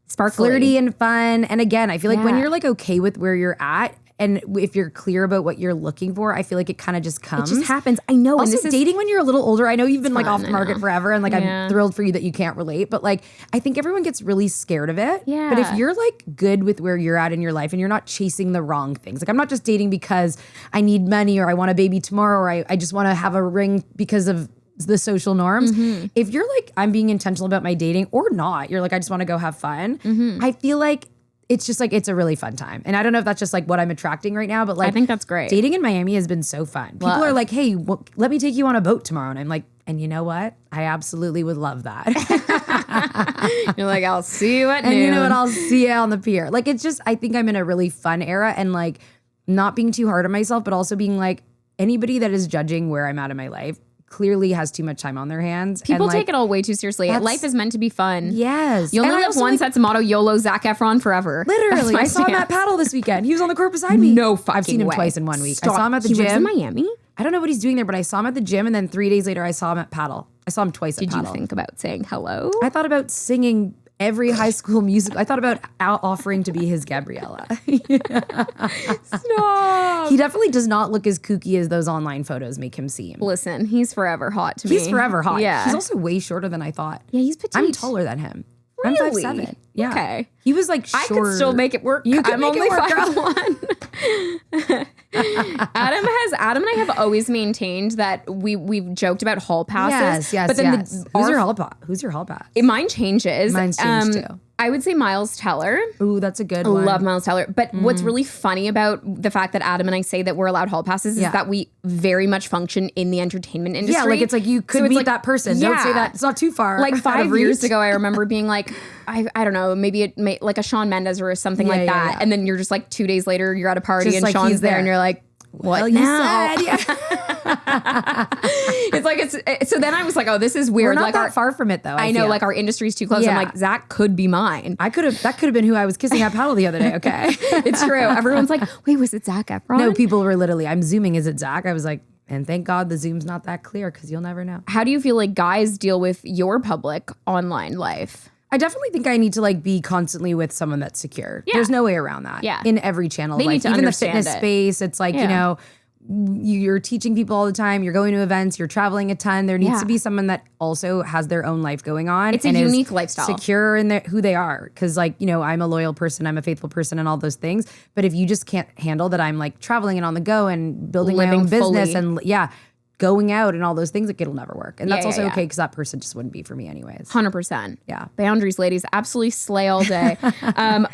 Speaker 1: Sparkly.
Speaker 2: flirty and fun. And again, I feel like when
Speaker 1: Yeah.
Speaker 2: you're like okay with where you're at and if you're clear about what you're looking for, I feel like it kind of just comes.
Speaker 1: It just happens. I know.
Speaker 2: Also,
Speaker 1: and this is
Speaker 2: dating when you're a little older, I know you've been like
Speaker 1: fun,
Speaker 2: off the
Speaker 1: I
Speaker 2: market
Speaker 1: know.
Speaker 2: forever and like
Speaker 1: Yeah.
Speaker 2: I'm thrilled for you that you can't relate, but like I think everyone gets really scared of it.
Speaker 1: Yeah.
Speaker 2: But if you're like good with where you're at in your life and you're not chasing the wrong things, like I'm not just dating because I need money or I want a baby tomorrow or I just want to have a ring because of the social norms. If you're like, I'm being intentional about my dating or not, you're like, I just want to go have fun. I feel like it's just like, it's a really fun time. And I don't know if that's just like what I'm attracting right now, but like,
Speaker 1: I think that's great.
Speaker 2: dating in Miami has been so fun. People
Speaker 1: Love.
Speaker 2: are like, hey, let me take you on a boat tomorrow. And I'm like, and you know what? I absolutely would love that.
Speaker 1: You're like, I'll see you at
Speaker 2: and
Speaker 1: noon.
Speaker 2: you know what? I'll see you on the pier. Like, it's just, I think I'm in a really fun era and like not being too hard on myself, but also being like, anybody that is judging where I'm at in my life clearly has too much time on their hands.
Speaker 1: People
Speaker 2: and like,
Speaker 1: take it all way too seriously. Life is meant to be fun.
Speaker 2: Yes.
Speaker 1: You only
Speaker 2: And I
Speaker 1: live
Speaker 2: also,
Speaker 1: once.
Speaker 2: like,
Speaker 1: That's the motto. YOLO Zac Efron forever.
Speaker 2: literally, I
Speaker 1: That's
Speaker 2: saw
Speaker 1: my
Speaker 2: him at
Speaker 1: stance.
Speaker 2: paddle this weekend. He was on the court beside me.
Speaker 1: No
Speaker 2: I've
Speaker 1: fucking
Speaker 2: seen him
Speaker 1: way.
Speaker 2: twice in 1 week.
Speaker 1: Stop.
Speaker 2: I saw him at the
Speaker 1: He
Speaker 2: gym.
Speaker 1: lives in Miami?
Speaker 2: I don't know what he's doing there, but I saw him at the gym, and then 3 days later, I saw him at paddle. I saw him twice at
Speaker 1: Did you
Speaker 2: paddle.
Speaker 1: think about saying hello?
Speaker 2: I thought about singing every High School Music. I thought about offering to be his Gabriella.
Speaker 1: Stop.
Speaker 2: He definitely does not look as kooky as those online photos make him seem.
Speaker 1: Listen, he's forever hot to me.
Speaker 2: He's forever hot.
Speaker 1: Yeah.
Speaker 2: He's also way shorter than I thought.
Speaker 1: Yeah, he's petite.
Speaker 2: I'm taller than him. I'm
Speaker 1: Really?
Speaker 2: 5'7". Yeah.
Speaker 1: Okay.
Speaker 2: He was like short.
Speaker 1: I could still make it work.
Speaker 2: You could
Speaker 1: I'm
Speaker 2: make
Speaker 1: only
Speaker 2: it work, girl.
Speaker 1: 5'1". Adam and I have always maintained that we've joked about hall passes.
Speaker 2: Yes.
Speaker 1: But then
Speaker 2: Who's your hall pass? Who's your hall pass?
Speaker 1: mine changes.
Speaker 2: Mine's changed too.
Speaker 1: I would say Miles Teller.
Speaker 2: Ooh, that's a good one.
Speaker 1: Love Miles Teller. But what's really funny about the fact that Adam and I say that we're allowed hall passes is that we very much function in the entertainment industry.
Speaker 2: Yeah, like it's like you could meet that person. Don't say that. It's not too far.
Speaker 1: Like
Speaker 2: out
Speaker 1: 5
Speaker 2: of
Speaker 1: years
Speaker 2: reach.
Speaker 1: ago, I remember being like, I don't know, maybe like a Shawn Mendes or something like that.
Speaker 2: Yeah.
Speaker 1: And then you're just like 2 days later, you're at a party
Speaker 2: Just
Speaker 1: and
Speaker 2: like
Speaker 1: Sean's
Speaker 2: he's
Speaker 1: there
Speaker 2: there.
Speaker 1: and you're like, what
Speaker 2: Well,
Speaker 1: now?
Speaker 2: you said, yeah.
Speaker 1: It's like, so then I was like, oh, this is weird.
Speaker 2: We're not
Speaker 1: like
Speaker 2: that far from it though.
Speaker 1: I know,
Speaker 2: feel.
Speaker 1: like our industry's too close.
Speaker 2: Yeah.
Speaker 1: I'm like, Zach could be mine.
Speaker 2: that could have been who I was kissing at paddle the other day. Okay.
Speaker 1: It's true. Everyone's like, wait, was it Zac Efron?
Speaker 2: No, people were literally, I'm zooming. Is it Zach? I was like, and thank God the zoom's not that clear because you'll never know.
Speaker 1: How do you feel like guys deal with your public online life?
Speaker 2: I definitely think I need to like be constantly with someone that's secure.
Speaker 1: Yeah.
Speaker 2: There's no way around that.
Speaker 1: Yeah.
Speaker 2: In every channel.
Speaker 1: They
Speaker 2: Like
Speaker 1: need to
Speaker 2: even the
Speaker 1: understand
Speaker 2: fitness
Speaker 1: it.
Speaker 2: space, it's like,
Speaker 1: Yeah.
Speaker 2: you know, you're teaching people all the time, you're going to events, you're traveling a ton. There needs
Speaker 1: Yeah.
Speaker 2: to be someone that also has their own life going on.
Speaker 1: It's a
Speaker 2: and is
Speaker 1: unique lifestyle.
Speaker 2: secure in who they are. Cause like, you know, I'm a loyal person, I'm a faithful person and all those things. But if you just can't handle that I'm like traveling and on the go and building my
Speaker 1: Living
Speaker 2: own business
Speaker 1: fully.
Speaker 2: and going out and all those things, like it'll never work. And that's
Speaker 1: Yeah,
Speaker 2: also
Speaker 1: yeah.
Speaker 2: okay because that person just wouldn't be for me anyways.
Speaker 1: 100%.
Speaker 2: Yeah.
Speaker 1: Boundaries, ladies. Absolutely slay all day.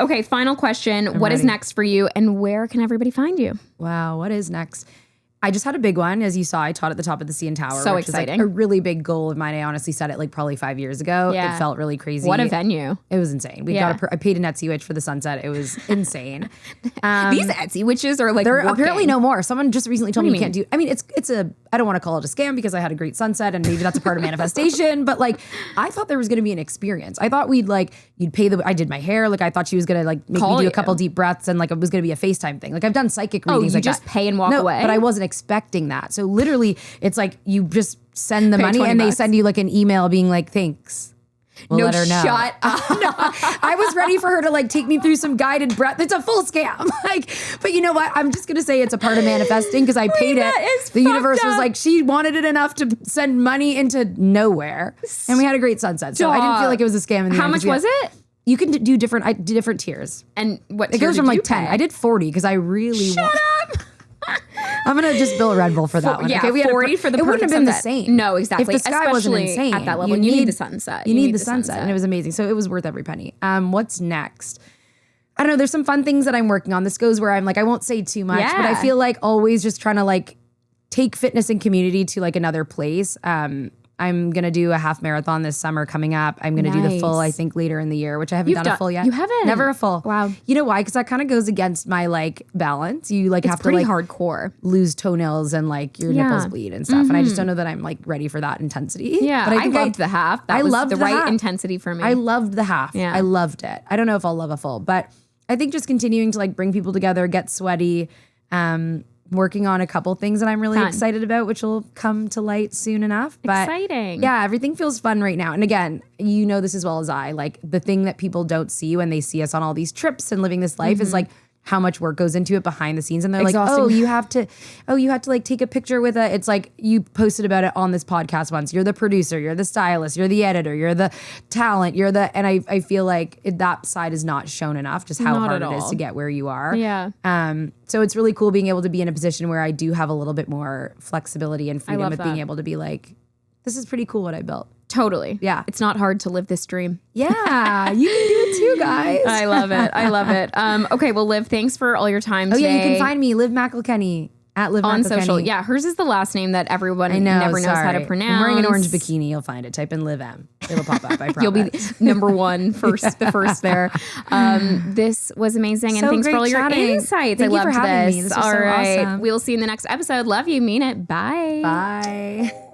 Speaker 1: Okay, final question. What is
Speaker 2: ready.
Speaker 1: next for you and where can everybody find you?
Speaker 2: Wow, what is next? I just had a big one. As you saw, I taught at the top of the CN Tower.
Speaker 1: So
Speaker 2: which
Speaker 1: exciting.
Speaker 2: Is like a really big goal of mine. I honestly set it like probably 5 years ago.
Speaker 1: Yeah.
Speaker 2: It felt really crazy.
Speaker 1: What a venue.
Speaker 2: It was insane. We
Speaker 1: Yeah.
Speaker 2: I paid an Etsy witch for the sunset. It was insane.
Speaker 1: These Etsy witches are like
Speaker 2: There are
Speaker 1: working.
Speaker 2: apparently no more. Someone just recently told
Speaker 1: What
Speaker 2: me
Speaker 1: do
Speaker 2: you
Speaker 1: you
Speaker 2: can't do. I mean, it's a. I don't want to call it a scam because I had a great sunset and maybe that's a part of manifestation. But like, I thought there was going to be an experience. I thought you'd pay I did my hair. Like I thought she was going to like make
Speaker 1: Call
Speaker 2: me do
Speaker 1: you.
Speaker 2: a couple deep breaths and like it was going to be a FaceTime thing. Like I've done psychic readings.
Speaker 1: you
Speaker 2: like
Speaker 1: just
Speaker 2: that.
Speaker 1: pay and walk
Speaker 2: No,
Speaker 1: away?
Speaker 2: But I wasn't expecting that. So literally, it's like you just send the
Speaker 1: Pay
Speaker 2: money
Speaker 1: 20
Speaker 2: and they
Speaker 1: bucks.
Speaker 2: send you like an email being like, thanks. We'll
Speaker 1: No,
Speaker 2: let her know.
Speaker 1: shut up.
Speaker 2: No, I was ready for her to like take me through some guided breath. It's a full scam. Like, but you know what? I'm just gonna say it's a part of manifesting because I paid
Speaker 1: that
Speaker 2: it.
Speaker 1: is
Speaker 2: The universe
Speaker 1: fucked
Speaker 2: was
Speaker 1: up.
Speaker 2: like, she wanted it enough to send money into nowhere, and we had a great sunset. So I didn't feel like it was a scam. In the
Speaker 1: How
Speaker 2: end,
Speaker 1: much
Speaker 2: 'cause
Speaker 1: was it?
Speaker 2: You can do different. I did different tiers.
Speaker 1: And what
Speaker 2: It
Speaker 1: tier
Speaker 2: goes
Speaker 1: did
Speaker 2: from
Speaker 1: you
Speaker 2: like 10.
Speaker 1: pay?
Speaker 2: I did 40 because I really
Speaker 1: Shut up.
Speaker 2: I'm gonna just bill Red Bull for that one.
Speaker 1: Yeah,
Speaker 2: Okay, we had
Speaker 1: 40 for the
Speaker 2: It wouldn't have
Speaker 1: perfect
Speaker 2: been the
Speaker 1: sunset.
Speaker 2: same.
Speaker 1: No, exactly.
Speaker 2: If the sky wasn't
Speaker 1: Especially
Speaker 2: insane
Speaker 1: at that level, you need the sunset.
Speaker 2: You need the sunset, and it was amazing. So it was worth every penny. What's next? I don't know. There's some fun things that I'm working on. This goes where I'm like, I won't say too much, but I
Speaker 1: Yeah.
Speaker 2: feel like always just trying to like take fitness and community to like another place. I'm gonna do a half marathon this summer coming up. I'm gonna do the full, I
Speaker 1: Nice.
Speaker 2: think, later in the year, which I haven't done a full yet.
Speaker 1: You haven't?
Speaker 2: Never a full.
Speaker 1: Wow.
Speaker 2: You know why? Because that kind of goes against my like balance. You like
Speaker 1: It's
Speaker 2: have to
Speaker 1: pretty
Speaker 2: like
Speaker 1: hardcore.
Speaker 2: lose toenails and like your
Speaker 1: Yeah.
Speaker 2: nipples bleed and stuff. And I just don't know that I'm like ready for that intensity.
Speaker 1: Yeah,
Speaker 2: but
Speaker 1: I
Speaker 2: think
Speaker 1: loved the half. That
Speaker 2: I
Speaker 1: was
Speaker 2: loved
Speaker 1: the
Speaker 2: the
Speaker 1: right
Speaker 2: half.
Speaker 1: intensity for me.
Speaker 2: I loved the half.
Speaker 1: Yeah.
Speaker 2: I loved it. I don't know if I'll love a full, but I think just continuing to like bring people together, get sweaty, working on a couple things that I'm really
Speaker 1: Fun.
Speaker 2: excited about, which will come to light soon enough. But
Speaker 1: Exciting.
Speaker 2: yeah, everything feels fun right now. And again, you know this as well as I, like the thing that people don't see when they see us on all these trips and living this life is like how much work goes into it behind the scenes. And they're
Speaker 1: Exhausting.
Speaker 2: like, you have to like take a picture with it. It's like you posted about it on this podcast once. You're the producer, you're the stylist, you're the editor, you're the talent, and I feel like that side is not shown enough, just how
Speaker 1: Not
Speaker 2: hard
Speaker 1: at
Speaker 2: it is
Speaker 1: all.
Speaker 2: to get where you are.
Speaker 1: Yeah.
Speaker 2: So it's really cool being able to be in a position where I do have a little bit more flexibility and freedom
Speaker 1: love
Speaker 2: with being
Speaker 1: that.
Speaker 2: able to be like, this is pretty cool what I built.
Speaker 1: Totally.
Speaker 2: Yeah.
Speaker 1: It's not hard to live this dream.
Speaker 2: Yeah, you can do it too, guys.
Speaker 1: I love it. I love it. Okay, well, Liv, thanks for all your time
Speaker 2: Oh
Speaker 1: today.
Speaker 2: yeah, you can find me, Liv McIlkenny, at Liv
Speaker 1: on
Speaker 2: McIlkenny.
Speaker 1: social. Yeah, hers is the last name that everyone
Speaker 2: I know,
Speaker 1: never knows how to
Speaker 2: sorry.
Speaker 1: pronounce.
Speaker 2: I'm wearing an orange bikini. You'll find it. Type in Liv M. It'll pop up. I promise.
Speaker 1: You'll be number one first, the first there. This was amazing, and
Speaker 2: So
Speaker 1: thanks for
Speaker 2: great
Speaker 1: all your
Speaker 2: chatting.
Speaker 1: insights.
Speaker 2: Thank
Speaker 1: I
Speaker 2: you for
Speaker 1: loved
Speaker 2: having
Speaker 1: this.
Speaker 2: me. This was
Speaker 1: all
Speaker 2: so
Speaker 1: right,
Speaker 2: awesome.
Speaker 1: we'll see you in the next episode. Love you, mean it. Bye.
Speaker 2: Bye.